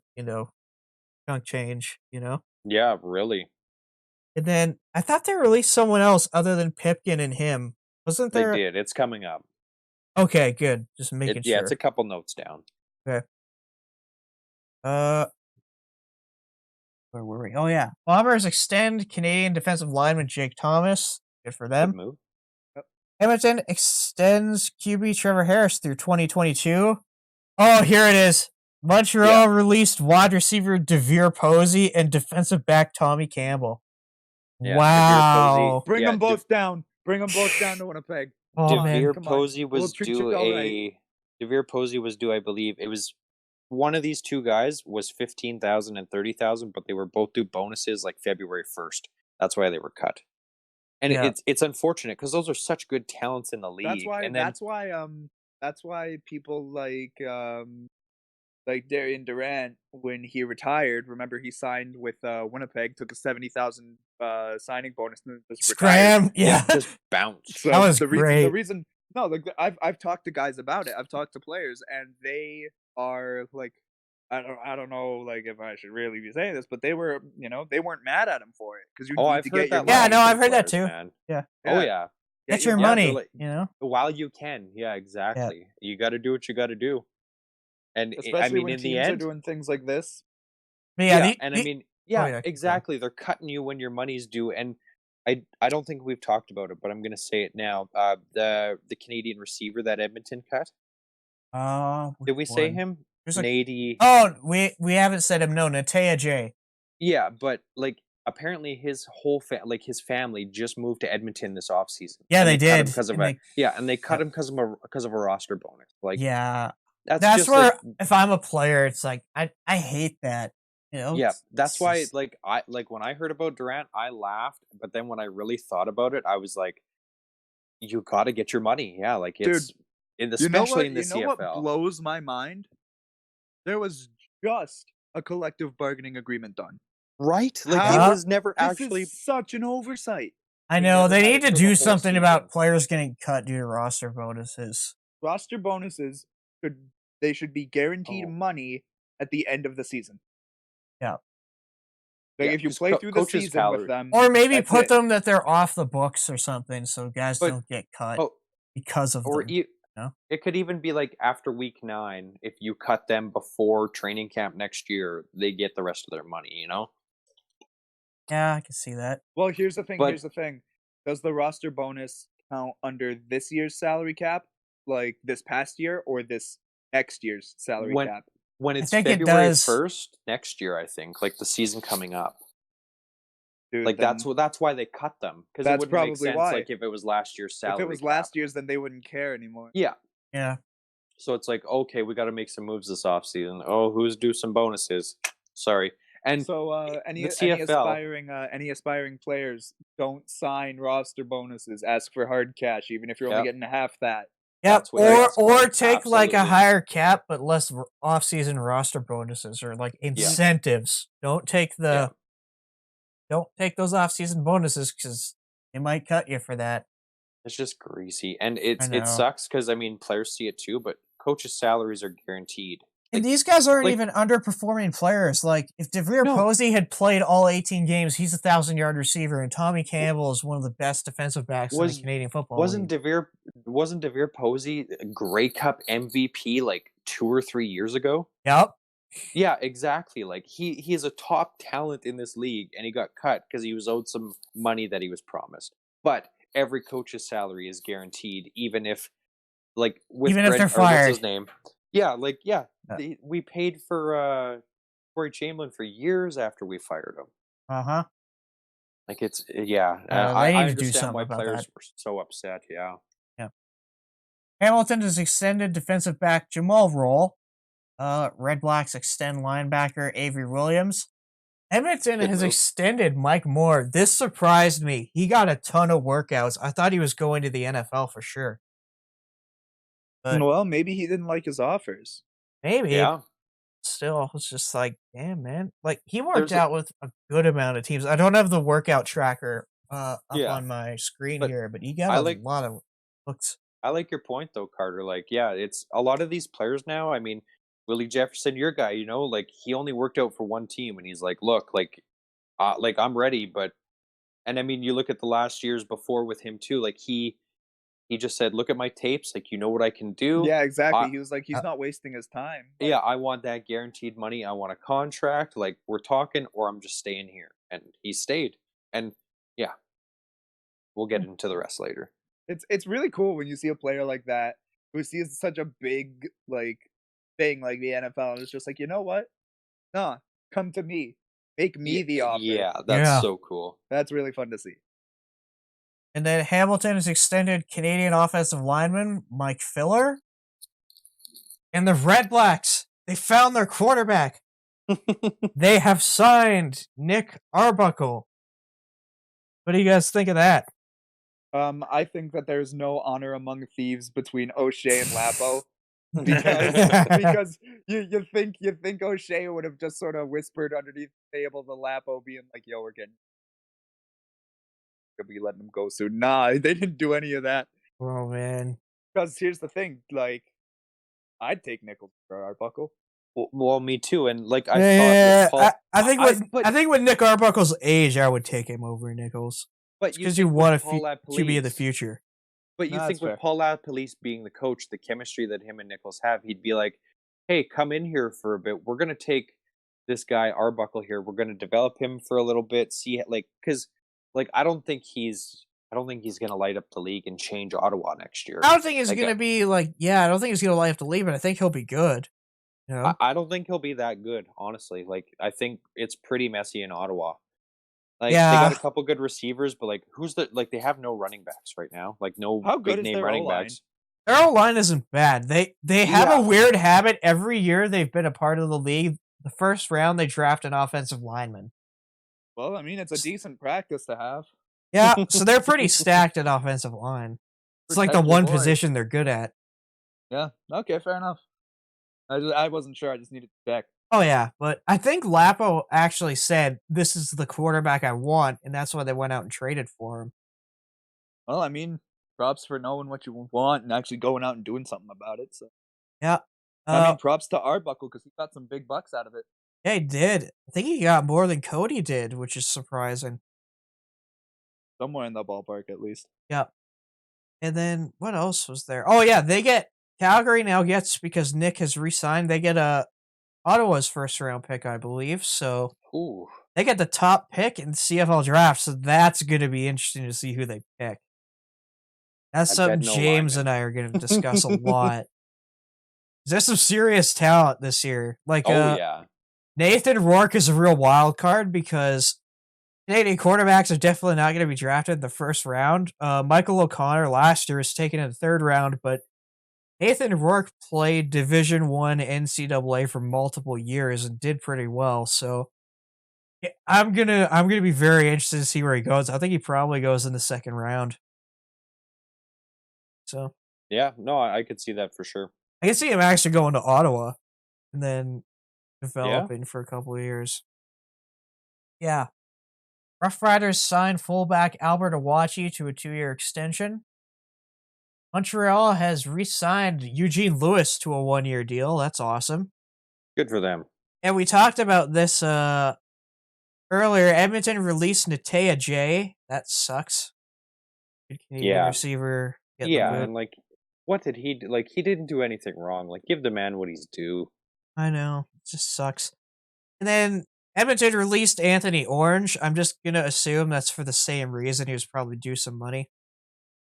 S1: chunk change,
S2: Yeah, really.
S1: And then I thought they released someone else other than Pipkin and him. Wasn't
S2: They
S1: there?
S2: did. It's coming up.
S1: Okay, good. Just making sure.
S2: Yeah, it's a couple notes down.
S1: Okay. Where were we? Oh yeah, Bombers extend Canadian defensive lineman Jake Thomas. Good for them.
S2: Good move.
S1: Edmonton extends QB Trevor Harris through 2022. Oh, here it is. Montreal released wide receiver DeVere Posey and defensive back Tommy Campbell.
S2: Yeah,
S1: wow.
S3: Bring them both down. Bring them both down to Winnipeg.
S2: DeVere Posey was due I believe. It was one of these two guys was 15,000 and 30,000, but they were both due bonuses like February 1st. That's why they were cut. And it's unfortunate because those are such good talents in the league.
S3: That's why people like Darian Durant, when he retired, remember he signed with Winnipeg, took a 70,000 signing bonus and just
S1: Scram,
S3: retired.
S2: just bounced.
S1: So that was great.
S3: The reason, no, like I've talked to guys about it. I've talked to players, and they are like, I don't know, like if I should really be saying this, but they were, they weren't mad at him for it because
S2: I've heard that.
S1: Yeah, no, I've heard that too.
S2: Man.
S1: Yeah.
S2: Oh yeah.
S1: Get your money,
S2: like, while you can. Yeah, exactly. Yeah. You got to do what you got to do. And
S3: especially when
S2: in
S3: teams
S2: the end,
S3: are doing things like this.
S2: Exactly. They're cutting you when your money's due. And I don't think we've talked about it, but I'm going to say it now. The Canadian receiver that Edmonton cut. Did we say him? Nady.
S1: We haven't said him. No, Natea J.
S2: Yeah, but like apparently his whole his family just moved to Edmonton this offseason.
S1: Yeah, they did
S2: because of and they cut him because of a roster bonus. Like
S1: that's where if I'm a player, it's like I hate that.
S2: Yeah, that's why when I heard about Durant, I laughed, but then when I really thought about it, I was like, you got to get your money. Yeah, like it's especially in the CFL.
S3: You know what blows my mind? There was just a collective bargaining agreement done.
S2: Right? Like it was never actually
S3: such an oversight.
S1: I know they need to do something about players getting cut due to roster bonuses.
S3: Roster bonuses should be guaranteed money at the end of the season.
S1: Yeah.
S3: Like if you play through the season with them,
S1: or maybe put them that they're off the books or something, so guys don't get cut because of them.
S2: It could even be like after week 9, if you cut them before training camp next year, they get the rest of their money.
S1: Yeah, I can see that.
S3: Well, here's the thing. Does the roster bonus count under this year's salary cap, like this past year, or this next year's salary cap?
S2: When it's February 1st next year, I think, like the season coming up. Dude, like that's why they cut them, because it wouldn't make sense. Like if it was last year's salary.
S3: If it was last year's, then they wouldn't care anymore.
S1: Yeah.
S2: So it's like, okay, we got to make some moves this offseason. Oh, who's due some bonuses? Sorry. And
S3: so any aspiring players, don't sign roster bonuses. Ask for hard cash, even if you're only getting half that.
S1: Yeah, or take like a higher cap but less off-season roster bonuses or like incentives. Don't take don't take those off-season bonuses because they might cut you for that.
S2: It's just greasy, and it sucks because players see it too, but coaches' salaries are guaranteed.
S1: And these guys aren't even underperforming players. Like if DeVere Posey had played all 18 games, he's a 1,000-yard receiver, and Tommy Campbell is one of the best defensive backs in the Canadian football league.
S2: Wasn't DeVere Posey a Grey Cup MVP like 2 or 3 years ago?
S1: Yep.
S2: Yeah, exactly. Like he is a top talent in this league, and he got cut because he was owed some money that he was promised. But every coach's salary is guaranteed, even if
S1: if they're fired.
S2: What's his name? Yeah, we paid for Corey Chamberlain for years after we fired him. Like it's I understand why players were so upset. Yeah.
S1: Hamilton has extended defensive back Jamal Roll. Red Blacks extend linebacker Avery Williams. Edmonton has extended Mike Moore. This surprised me. He got a ton of workouts. I thought he was going to the NFL for sure. But
S3: well, maybe he didn't like his offers.
S1: Maybe.
S2: Yeah.
S1: still, it's just like, damn, man. Like, he worked
S2: There's a
S1: out with a good amount of teams. I don't have the workout tracker up
S2: yeah,
S1: on my screen
S2: but
S1: here, but he got
S2: I
S1: a
S2: like
S1: lot of looks.
S2: I like your point though, Carter. Like, yeah, it's a lot of these players now. I mean, Willie Jefferson, your guy, like he only worked out for one team, and he's like, look, like I'm ready, but and I mean, you look at the last years before with him too. Like he just said, look at my tapes, like you know what I can do.
S3: Yeah, exactly.
S2: I
S3: He was like, he's
S1: Uh,
S3: not wasting his time.
S2: yeah, I want that guaranteed money. I want a contract. Like we're talking, or I'm just staying here, and he stayed. And yeah, we'll get into the rest later.
S3: It's really cool when you see a player like that who sees such a big like thing like the NFL and it's just like, you know what? Nah, come to me. Make
S2: Yeah,
S3: me the offer.
S2: yeah, that's
S1: yeah.
S2: so cool.
S3: That's really fun to see.
S1: And then Hamilton has extended Canadian offensive lineman Mike Filler. And the Red Blacks, they found their quarterback. They have signed Nick Arbuckle. What do you guys think of that?
S3: I think that there's no honor among thieves between O'Shea and Lapo because you think O'Shea would have just sort of whispered underneath the table to Lapo being like, "Yo, we're gonna be letting him go soon." Nah, they didn't do any of that.
S1: Oh, man.
S3: Because here's the thing, like, I'd take Nichols for Arbuckle.
S2: Well, me too. And like I thought
S1: Yeah,
S2: with Paul,
S1: I think with
S2: but
S1: I think with Nick Arbuckle's age, I would take him over Nichols.
S2: but you
S1: Because you
S2: think
S1: want
S2: with
S1: a
S2: Paul
S1: QB of the
S2: LaPolice,
S1: future.
S2: but you
S3: Nah,
S2: think
S3: that's
S2: with
S3: fair.
S2: Paul LaPolice being the coach, the chemistry that him and Nichols have, he'd be like, "Hey, come in here for a bit. We're gonna take this guy Arbuckle here. We're gonna develop him for a little bit. See, like, because like I don't think he's gonna light up the league and change Ottawa next year.
S1: I don't think he's
S2: Like,
S1: gonna be like, I don't think he's gonna have to leave, but I think he'll be good. You know?
S2: I don't think he'll be that good, honestly. Like, I think it's pretty messy in Ottawa. Like, they got
S1: Yeah.
S2: a couple good receivers, but like, they have no running backs right now. Like, no
S3: How good
S2: big
S3: is
S2: name
S3: their
S2: running
S3: O-line?
S2: backs.
S1: Their O line isn't bad. They have a
S2: Yeah,
S1: weird habit every year they've been a part of the league. The first round they draft an offensive lineman.
S3: Well, I mean, it's a decent practice to have.
S1: Yeah, so they're pretty stacked at offensive line. It's like the
S3: Protect your
S1: one
S3: boy.
S1: position they're good at.
S3: Yeah. Okay, fair enough. I wasn't sure. I just needed to check.
S1: Oh yeah, but I think Lapo actually said this is the quarterback I want, and that's why they went out and traded for him.
S3: Well, I mean, props for knowing what you want and actually going out and doing something about it. So,
S1: Yeah.
S3: I mean, props to Arbuckle because he got some big bucks out of it.
S1: Yeah, he did. I think he got more than Cody did, which is surprising.
S3: Somewhere in the ballpark, at least.
S1: Yep. And then what else was there? Oh yeah, Calgary now gets, because Nick has re-signed, they get Ottawa's first round pick, I believe. So
S2: ooh,
S1: they get the top pick in the CFL draft. So that's going to be interesting to see who they pick. That's
S2: I
S1: something
S2: bet no
S1: James
S2: lineman.
S1: and I are going to discuss a lot. There's some serious talent this year. Like,
S2: Oh yeah,
S1: Nathan Rourke is a real wild card because Canadian quarterbacks are definitely not going to be drafted in the first round. Michael O'Connor last year was taken in the third round, but Nathan Rourke played Division I NCAA for multiple years and did pretty well. So I'm gonna be very interested to see where he goes. I think he probably goes in the second round. So
S2: yeah. No, I could see that for sure.
S1: I can see him actually going to Ottawa and then
S2: Yeah,
S1: developing for a couple of years. Yeah. Rough Riders signed fullback Albert Awachi to a 2-year extension. Montreal has re-signed Eugene Lewis to a 1-year deal. That's awesome.
S2: good for them.
S1: And we talked about this earlier. Edmonton released Natea J. That sucks. Good Canadian
S2: Yeah,
S1: receiver. Getting
S2: yeah,
S1: good.
S2: and like, what did he do? Like, he didn't do anything wrong. Like, give the man what he's due.
S1: I know. It just sucks. And then Edmonton released Anthony Orange. I'm just going to assume that's for the same reason. He was probably due some money.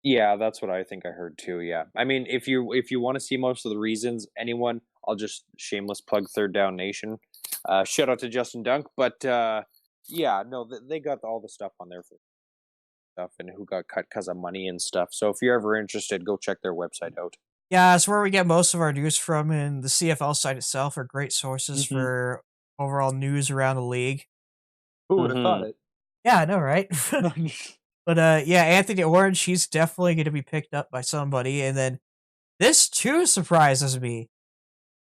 S2: Yeah, that's what I think I heard too. Yeah, I mean, if you want to see most of the reasons, anyone, I'll just shameless plug Third Down Nation. Shout out to Justin Dunk, but yeah, no, they got all the stuff on there for stuff and who got cut because of money and stuff. So if you're ever interested, go check their website out.
S1: Yeah, that's where we get most of our news from, and the CFL site itself are great sources
S3: Mm-hmm.
S1: for overall news around the league.
S3: Who would have thought it?
S1: Yeah, I know, right? But yeah, Anthony Orange, he's definitely going to be picked up by somebody. And then this too surprises me.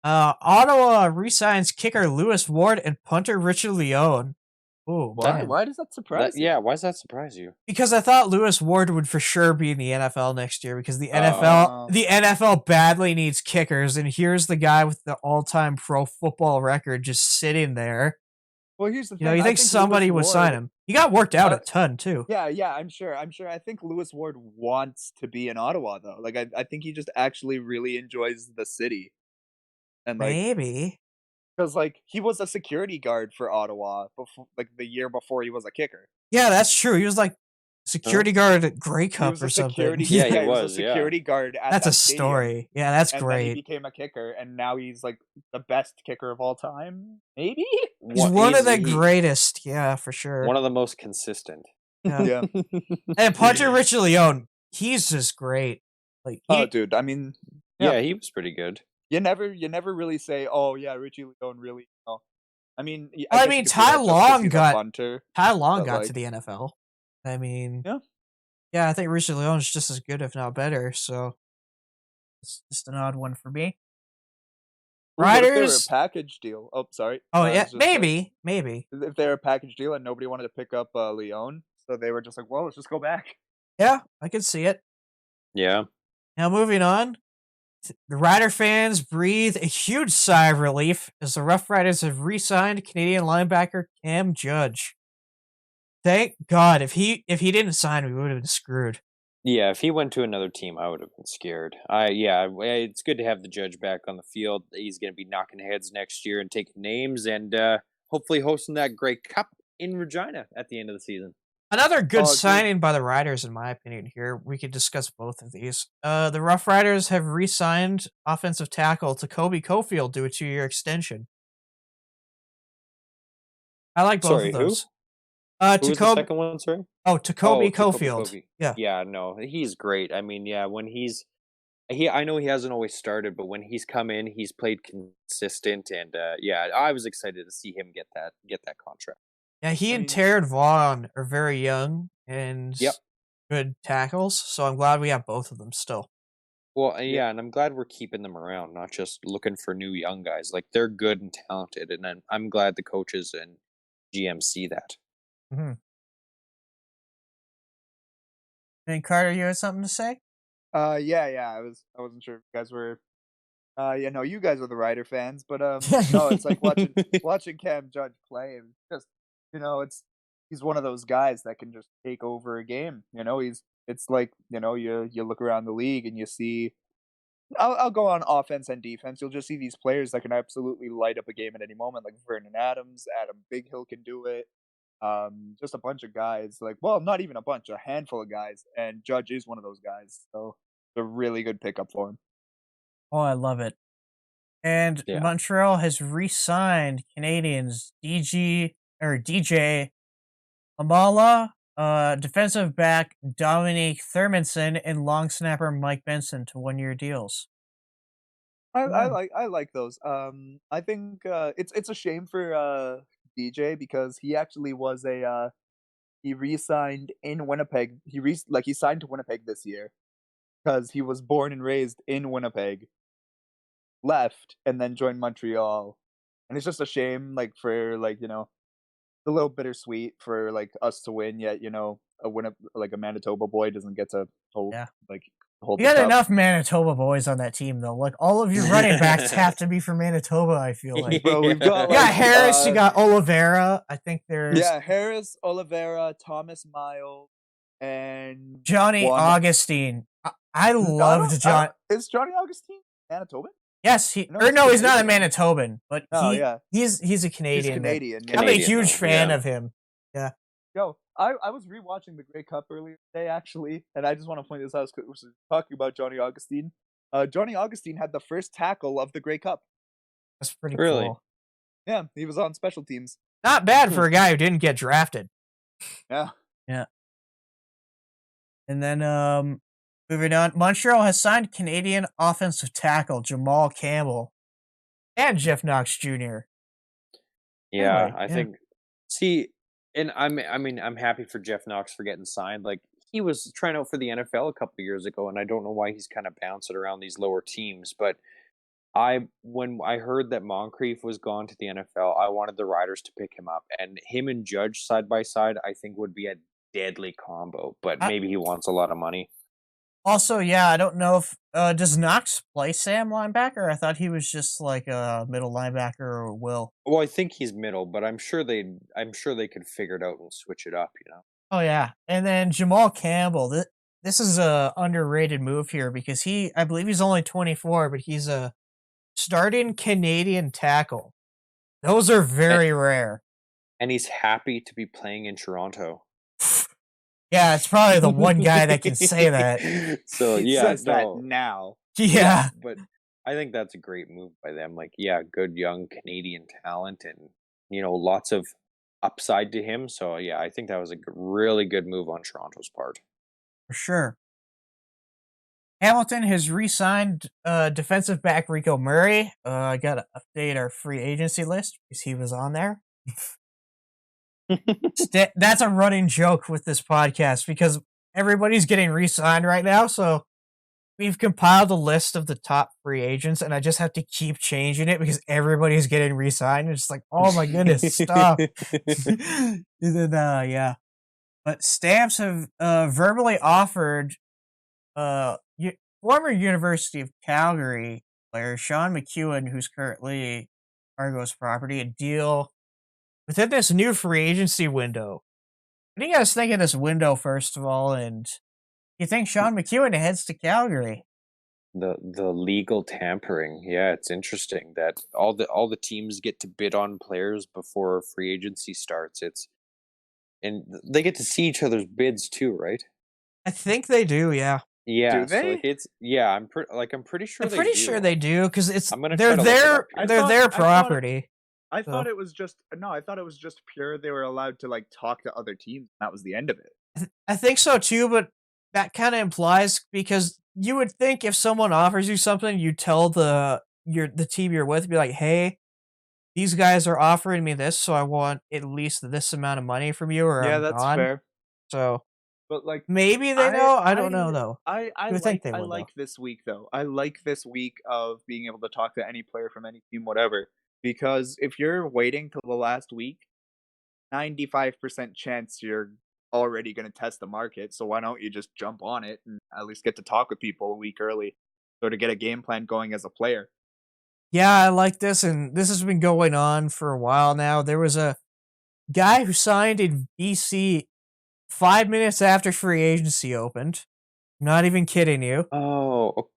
S1: Ottawa re-signs kicker Lewis Ward and punter Richard Leone. Oh
S3: Why?
S1: man.
S3: Why does that surprise you?
S2: Yeah, why does that surprise you?
S1: Because I thought Lewis Ward would for sure be in the NFL next year because the
S3: Oh.
S1: NFL badly needs kickers, and here's the guy with the all-time pro football record just sitting there.
S3: Well, here's the
S1: You know,
S3: thing.
S1: you
S3: I
S1: think somebody
S3: Lewis
S1: would sign
S3: Ward-
S1: him. He got worked out a
S3: Uh,
S1: ton too.
S3: Yeah, I'm sure. I think Lewis Ward wants to be in Ottawa though. Like I think he just actually really enjoys the city. And like
S1: Maybe.
S3: because like he was a security guard for Ottawa before, like the year before he was a kicker.
S1: Yeah, that's true. He was like security guard at Grey
S3: He
S1: Cup
S3: was
S1: or
S3: a
S1: something.
S3: security.
S2: Yeah, he
S3: he was a
S2: was, yeah.
S3: security guard at
S1: That's
S3: that
S1: a
S3: stadium,
S1: story. Yeah, that's
S3: and then he
S1: great.
S3: became a kicker, and now he's like the best kicker of all time. Maybe.
S1: He's one of the greatest. Yeah, for sure.
S2: One of the most consistent.
S1: Yeah.
S3: Yeah.
S1: And punter Richard Leone, he's just great. Like,
S3: Oh, dude. I mean,
S2: Yeah, he was pretty good.
S3: you never really say, "Oh yeah, Richie Leone really." You know. I mean,
S1: I
S3: guess
S1: mean,
S3: you could say
S1: Ty
S3: that just 'cause
S1: Long
S3: he's a
S1: got
S3: punter.
S1: Ty Long
S3: but,
S1: got
S3: like-
S1: to the NFL. I mean,
S3: Yeah.
S1: yeah, I think Richard Leone's just as good, if not better. So it's just an odd one for me.
S3: Ooh, what if they were
S1: Riders.
S3: a package deal? Oh, sorry.
S1: Oh
S3: I was
S1: yeah,
S3: just,
S1: maybe.
S3: if they were a package deal and nobody wanted to pick up Leone, so they were just like, "Well, let's just go back."
S1: Yeah, I could see it.
S2: Yeah.
S1: Now moving on, the Rider fans breathe a huge sigh of relief as the Rough Riders have re-signed Canadian linebacker Cam Judge. Thank God! If he didn't sign, we would have been screwed.
S2: Yeah, if he went to another team, I would have been scared. It's good to have the Judge back on the field. He's going to be knocking heads next year and taking names, and hopefully hosting that Grey Cup in Regina at the end of the season.
S1: Another good
S3: Oh, dude.
S1: signing by the Riders, in my opinion. Here we could discuss both of these. The Rough Riders have re-signed offensive tackle Kobe Cofield to a 2-year extension. I like both
S2: Sorry,
S1: of
S2: who?
S1: those.
S2: Who was the
S1: Tacoby
S2: second one, sorry?
S1: Tacoby
S2: Tacoby
S1: Cofield.
S2: Kofi.
S1: Yeah.
S2: Yeah, no, he's great. I mean, yeah, when I know he hasn't always started, but when he's come in, he's played consistent, and yeah, I was excited to see him get that contract.
S1: Yeah, he
S3: I
S1: and
S3: mean-
S1: Taryn Vaughn are very young and
S2: Yep.
S1: good tackles, so I'm glad we have both of them still.
S2: Well, yeah, and I'm glad we're keeping them around, not just looking for new young guys. Like they're good and talented, and I'm glad the coaches and GM see that.
S1: Mm-hmm. And Carter, you had something to say?
S3: Yeah. I wasn't sure if you guys were. Yeah, no, you guys are the Rider fans, but no, it's like watching Cam Judge play. And just he's one of those guys that can just take over a game. You know, it's like you look around the league and you see. I'll go on offense and defense. You'll just see these players that can absolutely light up a game at any moment, like Vernon Adams, Adam Bighill can do it. Just a bunch of guys, not even a bunch, a handful of guys, and Judge is one of those guys. So it's a really good pickup for him.
S1: Oh, I love it. And
S2: Yeah.
S1: Montreal has re-signed Canadians DJ Amala, defensive back Dominique Thurmanson, and long snapper Mike Benson to 1-year deals.
S3: I like those. I think it's a shame for DJ because he actually was he re-signed in Winnipeg. He signed to Winnipeg this year because he was born and raised in Winnipeg. Left and then joined Montreal, and it's just a shame, for a little bittersweet for us to win. Yet a Manitoba boy doesn't get to hold hold.
S1: You
S3: the
S1: got
S3: cup.
S1: enough Manitoba boys on that team, though. Like all of your running backs have to be from Manitoba. I feel like.
S3: Bro, we've got
S1: You got Harris, you got Oliveira. I think there's
S3: Harris, Oliveira, Thomas Miles, and
S1: Johnny Augustine. I loved John.
S3: Is Johnny Augustine Manitoban?
S1: Yes, he's not a Manitoban, but he's a Canadian.
S3: He's Canadian.
S1: I'm a huge fan of him. Yeah.
S3: Yo, I was rewatching the Grey Cup earlier today, actually, and I just want to point this out because we're talking about Johnny Augustine. Johnny Augustine had the first tackle of the Grey Cup.
S1: That's pretty
S2: Really?
S1: cool.
S3: Yeah, he was on special teams.
S1: Not bad for a guy who didn't get drafted.
S3: Yeah.
S1: Yeah. And then moving on, Montreal has signed Canadian offensive tackle Jamal Campbell and Jeff Knox Jr.
S2: Yeah,
S1: Anyway,
S2: I think. See, and I'm happy for Jeff Knox for getting signed. Like he was trying out for the NFL a couple of years ago, and I don't know why he's kind of bouncing around these lower teams. But When I heard that Moncrief was gone to the NFL, I wanted the Riders to pick him up, and him and Judge side by side, I think would be a deadly combo. But
S1: I,
S2: maybe he wants a lot of money.
S1: also, yeah, I don't know if does Knox play Sam linebacker? I thought he was just like a middle linebacker or Will.
S2: Well, I think he's middle, but I'm sure they could figure it out and switch it up.
S1: Oh yeah, and then Jamal Campbell. This is a underrated move here because I believe he's only 24, but he's a starting Canadian tackle. Those are
S2: And,
S1: very rare.
S2: and he's happy to be playing in Toronto.
S1: Yeah, it's probably the one guy that can say that.
S2: So
S3: He
S2: yeah,
S3: says that
S2: no,
S3: now.
S1: Yeah,
S2: but I think that's a great move by them. Like, yeah, good young Canadian talent, and lots of upside to him. So yeah, I think that was a really good move on Toronto's part.
S1: for sure. Hamilton has re-signed defensive back Rico Murray. I got to update our free agency list because he was on there. That's a running joke with this podcast because everybody's getting re-signed right now. So we've compiled a list of the top free agents, and I just have to keep changing it because everybody's getting re-signed. It's like, oh my goodness, stop. And then, yeah. But Stamps have verbally offered former University of Calgary player Sean McEwen, who's currently Argos property, a deal within this new free agency window. What do you guys think of this window, first of all? And you think Sean McEwen heads to Calgary?
S2: The legal tampering. Yeah, it's interesting that all the teams get to bid on players before free agency starts. And they get to see each other's bids too, right?
S1: I think they do, yeah.
S2: Yeah,
S3: Do
S2: so
S3: they?
S2: I'm pretty sure
S1: I'm pretty sure they do because
S2: I'm gonna try to look it up here.
S1: they're their property.
S3: I
S1: So
S3: thought it was just pure. They were allowed to like talk to other teams. And that was the end of it.
S1: I think so too, but that kind of implies because you would think if someone offers you something, you tell the team you're with, be like, hey, these guys are offering me this, so I want at least this amount of money from you, or
S3: Yeah,
S1: I'm
S3: that's
S1: gone.
S3: fair.
S1: So
S3: But like,
S1: maybe they know. I don't know though.
S3: I
S1: You would think
S3: like
S1: they
S3: I
S1: would though.
S3: like this week though. I like this week of being able to talk to any player from any team, whatever. Because if you're waiting till the last week, 95% chance you're already going to test the market. So why don't you just jump on it and at least get to talk with people a week early, so to get a game plan going as a player.
S1: Yeah, I like this, and this has been going on for a while now. There was a guy who signed in BC 5 minutes after free agency opened. Not even kidding you.
S2: Oh,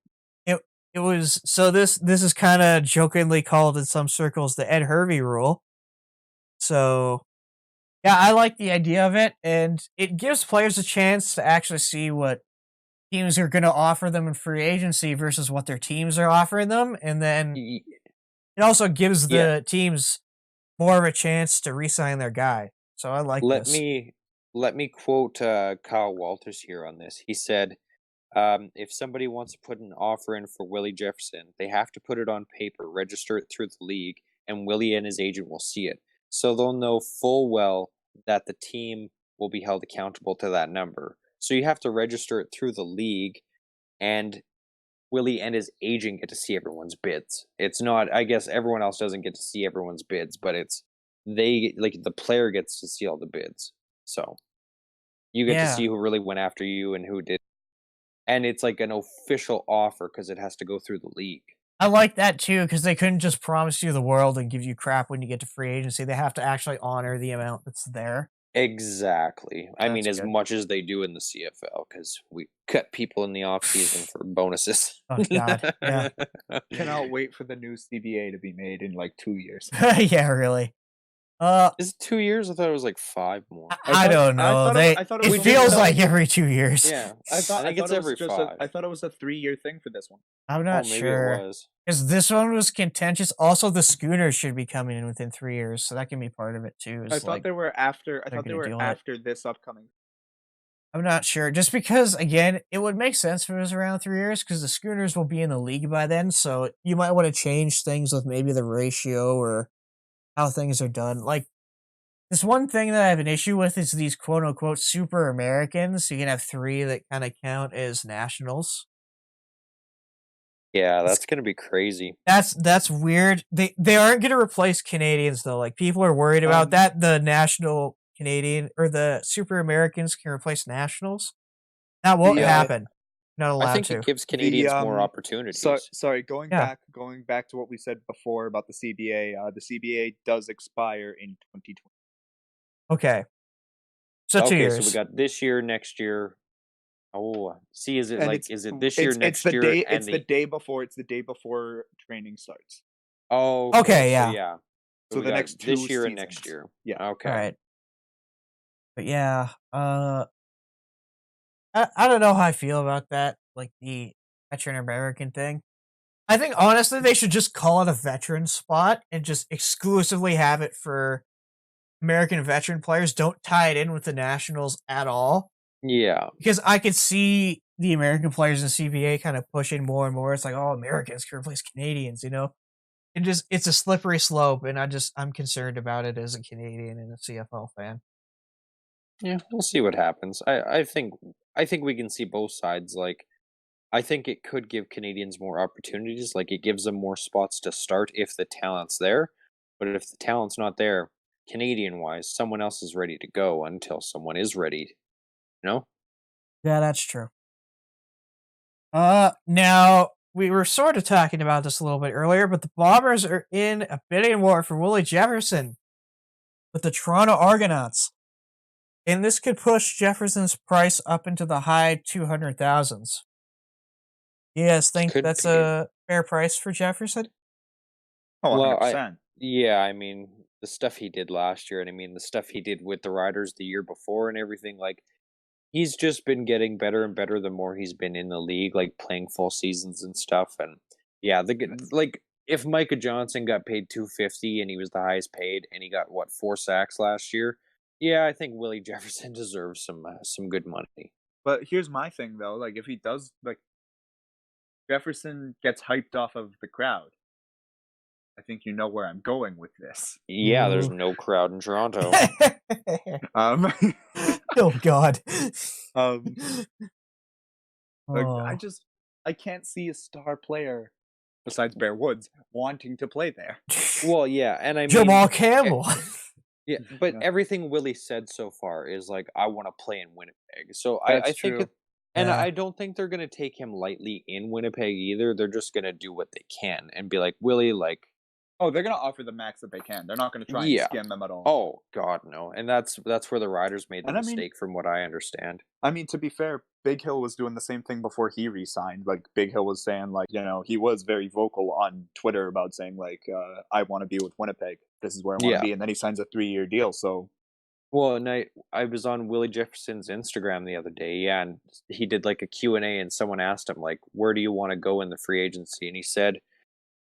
S1: It was so this is kind of jokingly called in some circles the Ed Hervey rule. So yeah, I like the idea of it, and it gives players a chance to actually see what teams are going to offer them in free agency versus what their teams are offering them, and then it also gives
S2: yeah.
S1: the teams more of a chance to re-sign their guy. So I like
S2: Let
S1: this.
S2: me quote Kyle Walters here on this. He said, if somebody wants to put an offer in for Willie Jefferson, they have to put it on paper, register it through the league, and Willie and his agent will see it. So they'll know full well that the team will be held accountable to that number. So you have to register it through the league, and Willie and his agent get to see everyone's bids. It's not, I guess everyone else doesn't get to see everyone's bids, but the player gets to see all the bids. So you get to
S1: Yeah.
S2: see who really went after you and who did. And it's like an official offer because it has to go through the league.
S1: I like that too because they couldn't just promise you the world and give you crap when you get to free agency. They have to actually honor the amount that's there.
S2: Exactly. I mean,
S1: That's
S2: as
S1: good.
S2: much as they do in the CFL, because we cut people in the off season for bonuses.
S1: Oh God, yeah.
S3: Cannot wait for the new CBA to be made in like 2 years.
S1: Yeah, really.
S2: Is it 2 years? I thought it was like 5 more.
S1: I don't know.
S3: I thought it
S1: It
S3: was
S1: feels
S3: just-
S1: like every 2 years.
S2: Yeah,
S3: I thought
S2: think it's
S3: it was
S2: every
S3: just
S2: 5.
S3: I thought it was a 3-year thing for this one.
S1: I'm
S2: Oh,
S1: not
S2: maybe
S1: sure
S2: it was.
S1: because this one was contentious. Also, the Schooners should be coming in within 3 years, so that can be part of it too.
S3: I
S1: Is
S3: thought
S1: like
S3: they were after. I
S1: they're
S3: thought they
S1: gonna
S3: were
S1: deal it.
S3: after this upcoming.
S1: I'm not sure. Just because, again, it would make sense if it was around 3 years because the Schooners will be in the league by then. So you might want to change things with maybe the ratio or how things are done. Like, this one thing that I have an issue with is these quote unquote super Americans. You can have 3 that kind of count as nationals.
S2: Yeah, that's gonna be crazy.
S1: That's weird. They aren't gonna replace Canadians though. Like people are worried about that. The national Canadian or the Super Americans can replace nationals. That won't happen. Not allowed
S2: I think
S1: to.
S2: it gives Canadians more opportunities.
S3: Sorry, going
S1: Yeah.
S3: back to what we said before about the CBA. The CBA does expire in 2020.
S1: Okay. So 2
S2: Okay, so we
S1: years.
S2: got this year, next year. Oh, see, is it
S3: And
S2: like, is it this year,
S3: it's
S2: next
S3: the
S2: year,
S3: day
S2: and
S3: it's the day before training starts.
S2: Oh,
S1: Okay,
S2: so
S1: yeah.
S2: yeah.
S3: So
S2: we
S3: the
S2: got
S3: next
S2: this
S3: 2
S2: year and next
S3: seasons.
S2: year.
S3: Yeah.
S2: Okay.
S1: All right. But yeah, I don't know how I feel about that. Like the veteran American thing. I think honestly they should just call it a veteran spot and just exclusively have it for American veteran players. Don't tie it in with the nationals at all.
S2: Yeah.
S1: Because I could see the American players in CBA kind of pushing more and more. It's like, oh, Americans can replace Canadians, you know? It's a slippery slope, and I'm concerned about it as a Canadian and a CFL fan.
S2: Yeah, we'll see what happens. I think we can see both sides. Like, I think it could give Canadians more opportunities. Like, it gives them more spots to start if the talent's there. But if the talent's not there, Canadian wise, someone else is ready to go until someone is ready. You know?
S1: Yeah, that's true. Now we were sort of talking about this a little bit earlier, but the Bombers are in a bidding war for Willie Jefferson with the Toronto Argonauts, and this could push Jefferson's price up into the high 200,000s. You guys think
S2: Could
S1: that's
S2: be.
S1: a fair price for Jefferson?
S3: Oh,
S2: Well,
S3: 100%.
S2: yeah, I mean, the stuff he did last year, and I mean, the stuff he did with the Riders the year before and everything, like, he's just been getting better and better the more he's been in the league, like, playing full seasons and stuff, and, yeah, like, if Micah Johnson got paid $250 and he was the highest paid, and he got, what, 4 sacks last year? Yeah, I think Willie Jefferson deserves some good money.
S3: But here's my thing though, like if he does, like Jefferson gets hyped off of the crowd. I think you know where I'm going with this.
S2: Yeah, there's
S1: Ooh.
S2: no crowd in Toronto.
S3: Um,
S1: Oh God.
S3: like,
S1: Oh.
S3: I can't see a star player besides Bear Woods wanting to play there.
S2: Well, yeah, and I mean,
S1: Jamal Campbell.
S2: yeah, but
S3: Yeah.
S2: everything Willie said so far is like, I want to play in Winnipeg. So I
S3: That's
S2: think,
S3: true.
S2: and
S1: Yeah.
S2: I don't think they're gonna take him lightly in Winnipeg either. They're just gonna do what they can and be like, Willie, like,
S3: Oh, they're gonna offer the max that they can. They're not gonna try and
S2: yeah.
S3: scam them at all.
S2: Oh God, no. And that's where the Riders made the
S3: And I mean-
S2: mistake, from what I understand.
S3: I mean, to be fair, Big Hill was doing the same thing before he re-signed. Like Big Hill was saying, like, you know, he was very vocal on Twitter about saying, like, I want to be with Winnipeg. This is where I want to
S2: Yeah.
S3: be, and then he signs a 3-year deal. So
S2: Well, and I was on Willie Jefferson's Instagram the other day, yeah, and he did like a Q&A, and someone asked him, like, where do you want to go in the free agency? And he said,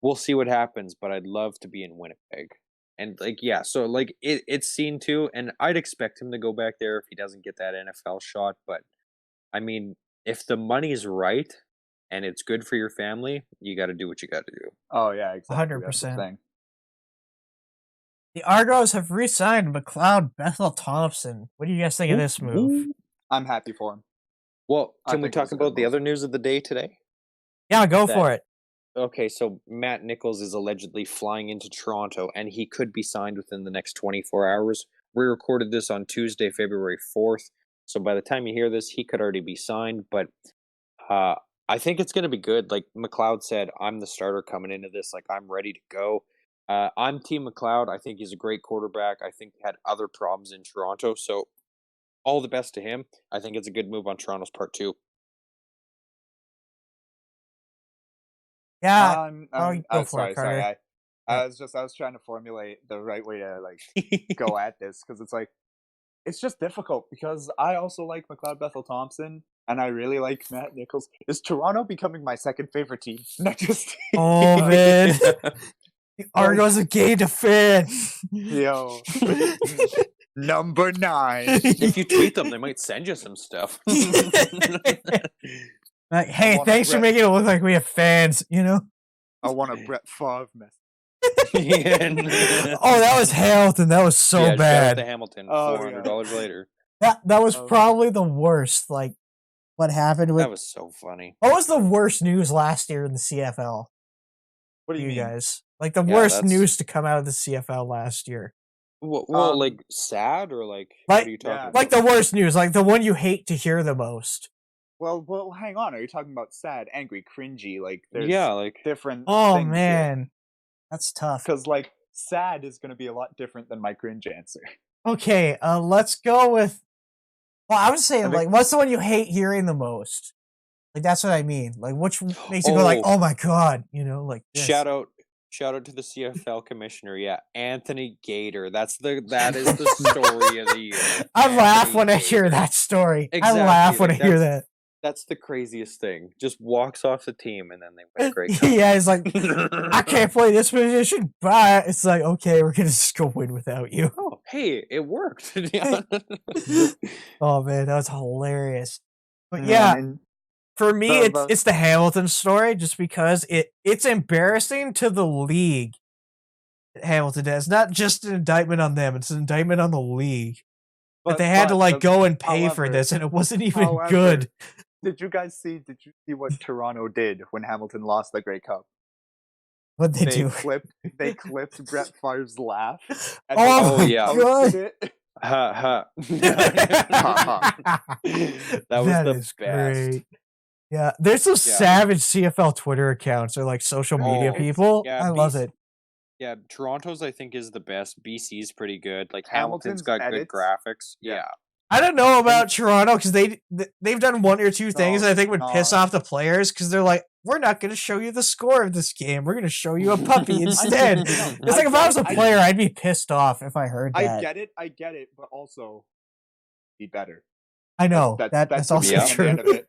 S2: we'll see what happens, but I'd love to be in Winnipeg. And like, yeah, so like it's seen too, and I'd expect him to go back there if he doesn't get that NFL shot. But I mean, if the money's right and it's good for your family, you got to do what you got to do.
S3: oh yeah, exactly. That's the
S1: 100%.
S3: thing.
S1: The Argos have re-signed McLeod Bethel Thompson. What do you guys think of this move?
S3: I'm happy for him.
S2: Well,
S3: I
S2: can we
S3: think it
S2: talk
S3: was a good
S2: about the
S3: move.
S2: other news of the day today?
S1: Yeah, go
S2: That-
S1: for it.
S2: Okay, so Matt Nichols is allegedly flying into Toronto, and he could be signed within the next 24 hours. We recorded this on Tuesday, February 4th, so by the time you hear this, he could already be signed, but I think it's going to be good. Like McLeod said, I'm the starter coming into this. Like, I'm ready to go. I'm Team McLeod. I think he's a great quarterback. I think he had other problems in Toronto, so all the best to him. I think it's a good move on Toronto's part too.
S1: Yeah. Go for
S3: sorry,
S1: it, Carter.
S3: I was trying to formulate the right way to like go at this because it's like it's just difficult because I also like McLeod Bethel Thompson and I really like Matt Nichols. Is Toronto becoming my second favorite team? Not just
S1: Oh man, the Argos have gained a fan.
S3: yo number 9.
S2: If you tweet them, they might send you some stuff.
S1: Like, hey,
S3: want a
S1: thanks for
S3: Brett-
S1: making it look like we have fans. You know.
S3: I want a Brett Favre mess.
S1: Oh, that was Hamilton. That was so
S2: Yeah, shout out
S1: bad.
S2: to Hamilton.
S3: Oh,
S2: $400 later.
S1: That was
S3: Oh.
S1: probably the worst. Like what happened with.
S2: That was so funny.
S1: What was the worst news last year in the CFL?
S3: What do you mean?
S1: guys? Like the
S2: Yeah,
S1: worst
S2: that's-
S1: news to come out of the CFL last year.
S2: Well, like sad or like
S1: Like-
S2: what are you talking
S3: yeah,
S2: about?
S1: Like the worst news, like the one you hate to hear the most.
S3: Well, hang on. Are you talking about sad, angry, cringy? Like, there's
S2: like
S3: different.
S1: Oh
S3: things
S1: man, that's tough.
S3: because like sad is going to be a lot different than my cringe answer.
S1: Okay, let's go with. Well, I would say
S3: I think-
S1: like, what's the one you hate hearing the most? Like that's what I mean. Like, which makes you go like, oh my god, like this.
S2: shout out to the CFL commissioner. Yeah, Anthony Gator. That is the story of the year.
S1: I laugh
S2: Anthony
S1: when I hear
S2: Gator.
S1: that story.
S2: Exactly,
S1: I laugh when
S2: like,
S1: I hear that.
S2: That's the craziest thing. Just walks off the team and then they win a great cup.
S1: Yeah, it's like I can't play this position, but it's like okay, we're gonna just go win without you.
S2: Oh, hey, it worked.
S1: Oh man, that was hilarious. But
S3: You know,
S1: yeah,
S3: and
S1: for me,
S3: the-
S1: it's the Hamilton story, just because it's embarrassing to the league. Hamilton does not just an indictment on them; it's an indictment on the league. But they had to like go and pay for
S3: however-
S1: this, and it wasn't even
S3: however,
S1: good.
S3: Did you see what Toronto did when Hamilton lost the Grey Cup?
S1: What they do?
S3: They clipped Brett Favre's laugh. And
S1: Oh
S2: my yeah.
S3: posted it.
S2: Ha ha. That was
S1: That
S2: the
S1: is
S2: best.
S1: great. Yeah, there's some
S2: Yeah.
S1: savage CFL Twitter accounts or like social media
S2: Oh,
S1: people.
S2: yeah,
S1: I love
S2: BC
S1: it.
S2: Yeah, Toronto's I think is the best. BC's pretty good. Like
S3: Hamilton's
S2: Hamilton's got good
S3: edits-
S2: graphics.
S3: yeah.
S2: Yeah.
S1: I don't know about Toronto because they've done one or two things
S3: No,
S1: that I think would piss
S3: no.
S1: off the players because they're like, we're not going to show you the score of this game. We're going to show you a puppy instead.
S3: No,
S1: It's like if I was a player, I'd be pissed off if I heard that.
S3: I get it, but also be better.
S1: I know
S3: That's
S1: that's
S3: the
S1: also
S2: yeah.
S3: beginning and the end
S1: true.
S3: of it.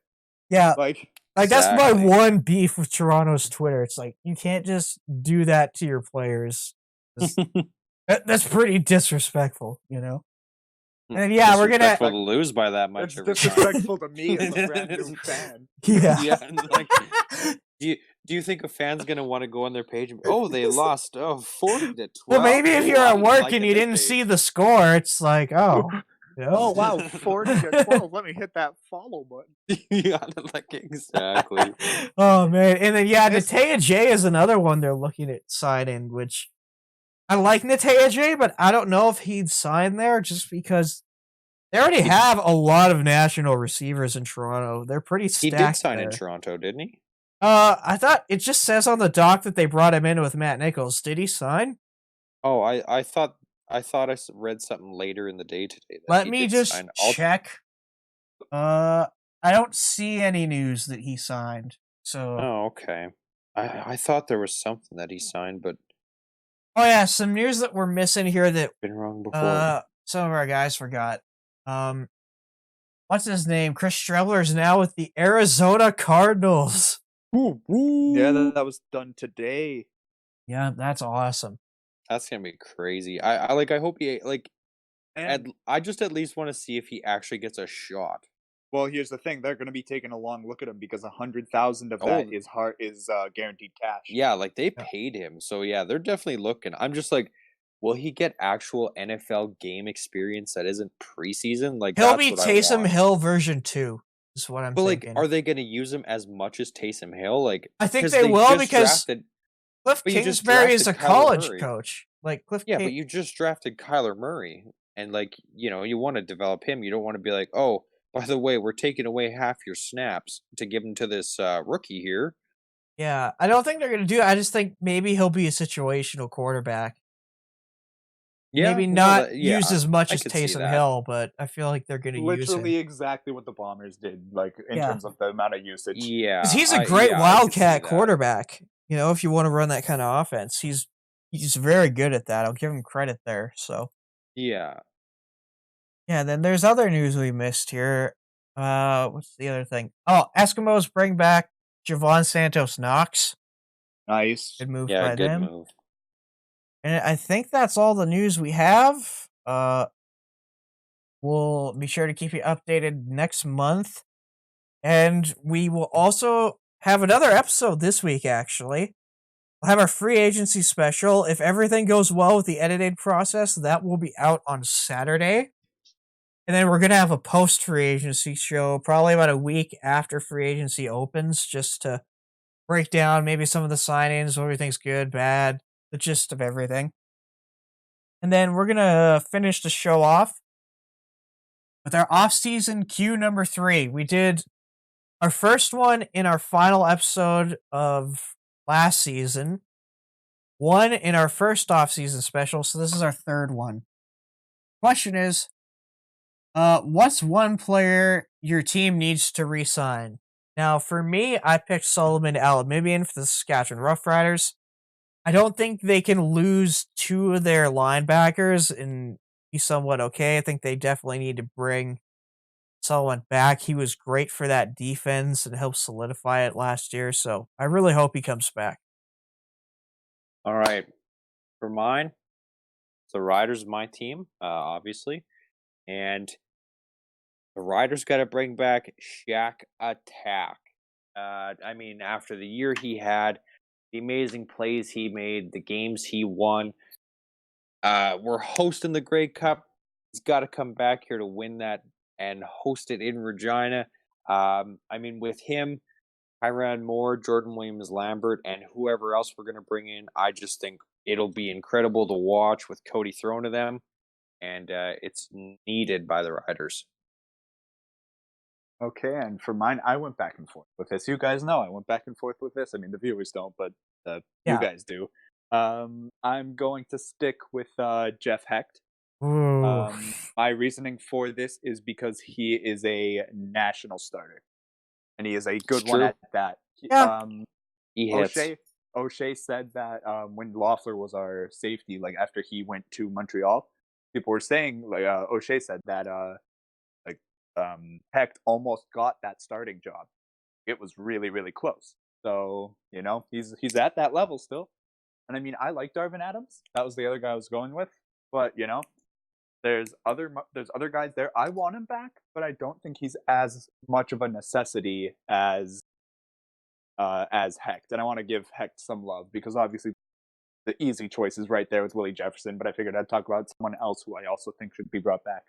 S1: Yeah,
S3: Like,
S1: like that's my
S2: Exactly.
S1: one beef with Toronto's Twitter. It's like you can't just do that to your players. That's pretty disrespectful, And yeah, we're gonna.
S2: Disrespectful to lose by that much
S3: it's
S2: every time.
S3: disrespectful to me as a brand new fan.
S1: Yeah.
S2: Yeah, and like, do you think a fan's gonna want to go on their page and they lost 40 to 12?
S1: Well, maybe if
S2: Oh,
S1: you're at
S2: I'm
S1: work
S2: liking
S1: and you
S2: this
S1: didn't
S2: page.
S1: see the score, it's like, oh,
S3: Oh wow, 40 to 12. Let me hit that follow button.
S2: Yeah, like exactly.
S1: Oh man, and then yeah,
S3: It's-
S1: Natea J is another one they're looking at signing, which I like Natea J, but I don't know if he'd sign there just because they already have a lot of national receivers in Toronto. They're pretty
S2: He
S1: stacked.
S2: did sign
S1: there.
S2: in Toronto, didn't he?
S1: I thought it just says on the doc that they brought him in with Matt Nichols. Did he sign?
S2: Oh, I thought I read something later in the day today. That
S1: Let
S2: he
S1: me
S2: did
S1: just
S2: sign.
S1: check. I don't see any news that he signed. So
S2: Oh, okay. I thought there was something that he signed, but
S1: oh yeah, some news that we're missing here that
S2: been wrong before.
S1: some of our guys forgot. What's his name? Chris Streveler is now with the Arizona Cardinals.
S3: Yeah, that was done today.
S1: Yeah, that's awesome.
S2: That's gonna be crazy. I hope he like.
S3: And
S2: I just at least want to see if he actually gets a shot.
S3: well, here's the thing: they're going to be taking a long look at him because 100,000 of
S2: Oh.
S3: that is guaranteed cash.
S2: Yeah, like they
S1: Yeah.
S2: paid him, so yeah, they're definitely looking. I'm just like, will he get actual NFL game experience that isn't preseason? Like
S1: He'll
S2: that's
S1: be
S2: what I
S1: Taysom
S2: want.
S1: Hill version 2. Is what I'm
S2: But like,
S1: thinking.
S2: are they going to use him as much as Taysom Hill? Like,
S1: I think
S2: 'cause
S1: they will
S2: just
S1: because
S2: drafted-
S1: Cliff
S2: but you just
S1: Kingsbury is a
S2: drafted Kyler
S1: college
S2: Murray.
S1: coach. Like Cliff.
S2: yeah,
S1: King-
S2: but you just drafted Kyler Murray, and like you want to develop him. You don't want to be like, oh, by the way, we're taking away half your snaps to give him to this rookie here.
S1: Yeah, I don't think they're gonna do it. I just think maybe he'll be a situational quarterback.
S2: Yeah,
S1: Maybe
S2: no,
S1: not
S2: yeah,
S1: used as much
S2: I
S1: as
S2: could see
S1: Taysom
S2: that.
S1: Hill, but I feel like they're gonna use him.
S3: Literally exactly what the Bombers did, like in
S1: Yeah.
S3: terms of the amount of usage.
S2: Yeah,
S1: 'Cause he's a great
S2: yeah, I could see
S1: wildcat
S2: that.
S1: quarterback. If you want to run that kind of offense, he's very good at that. I'll give him credit there. So
S2: Yeah,
S1: yeah, then there's other news we missed here. What's the other thing? Oh, Eskimos bring back Javon Santos Knox.
S3: Nice.
S1: Good move
S2: yeah,
S1: by
S2: good
S1: them.
S2: move.
S1: And I think that's all the news we have. We'll be sure to keep you updated next month. And we will also have another episode this week, actually. We'll have our free agency special. If everything goes well with the editing process, that will be out on Saturday. And then we're going to have a post free agency show probably about a week after free agency opens just to break down maybe some of the signings, what we think's good, bad, the gist of everything. And then we're going to finish the show off with our off-season Q number 3. We did our first one in our final episode of last season, one in our first off-season special, so this is our third one. Question is, what's one player your team needs to re-sign? Now, for me, I picked Solomon Alamibian for the Saskatchewan Roughriders. I don't think they can lose 2 of their linebackers and be somewhat okay. I think they definitely need to bring someone back. He was great for that defense and helped solidify it last year, so I really hope he comes back.
S2: All right. For mine, the Riders, my team, obviously. And the Riders got to bring back Shaq Attack. I mean, after the year he had, the amazing plays he made, the games he won, we're hosting the Grey Cup. He's got to come back here to win that and host it in Regina. I mean, with him, Tyrann Moore, Jordan Williams-Lambert, and whoever else we're going to bring in, I just think it'll be incredible to watch with Cody thrown to them, and it's needed by the Riders.
S3: Okay, and for mine, I went back and forth with this. You guys know I went back and forth with this. I mean, the viewers don't, but you guys do. I'm going to stick with Jeff Hecht. My reasoning for this is because he is a national starter, and he is a good one at that.
S2: He hits.
S3: O'Shea said that when Loeffler was our safety, like after he went to Montreal, people were saying, like O'Shea said that Hecht almost got that starting job. It was really, really close. So, he's at that level still. And I mean, I like Darvin Adams. That was the other guy I was going with. But, there's other guys there. I want him back, but I don't think he's as much of a necessity as Hecht. And I want to give Hecht some love because obviously the easy choice is right there with Willie Jefferson, but I figured I'd talk about someone else who I also think should be brought back.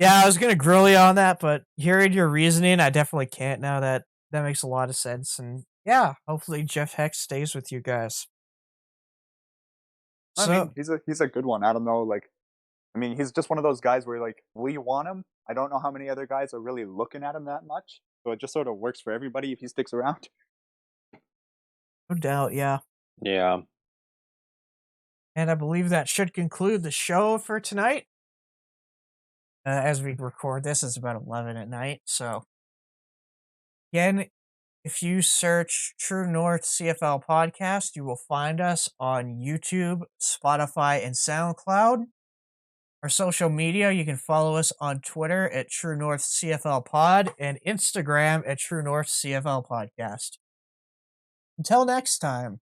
S1: Yeah, I was going to grill you on that, but hearing your reasoning, I definitely can't now. That makes a lot of sense. And yeah, hopefully Jeff Hecht stays with you guys.
S3: I mean, he's a good one. I don't know, he's just one of those guys where, we want him. I don't know how many other guys are really looking at him that much. So it just sort of works for everybody if he sticks around.
S1: No doubt, yeah.
S2: Yeah.
S1: And I believe that should conclude the show for tonight. As we record this, it's about 11 at night. So, again, if you search True North CFL Podcast, you will find us on YouTube, Spotify, and SoundCloud. Our social media, you can follow us on Twitter at True North CFL Pod and Instagram at True North CFL Podcast. Until next time,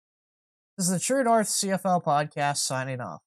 S1: this is the True North CFL Podcast signing off.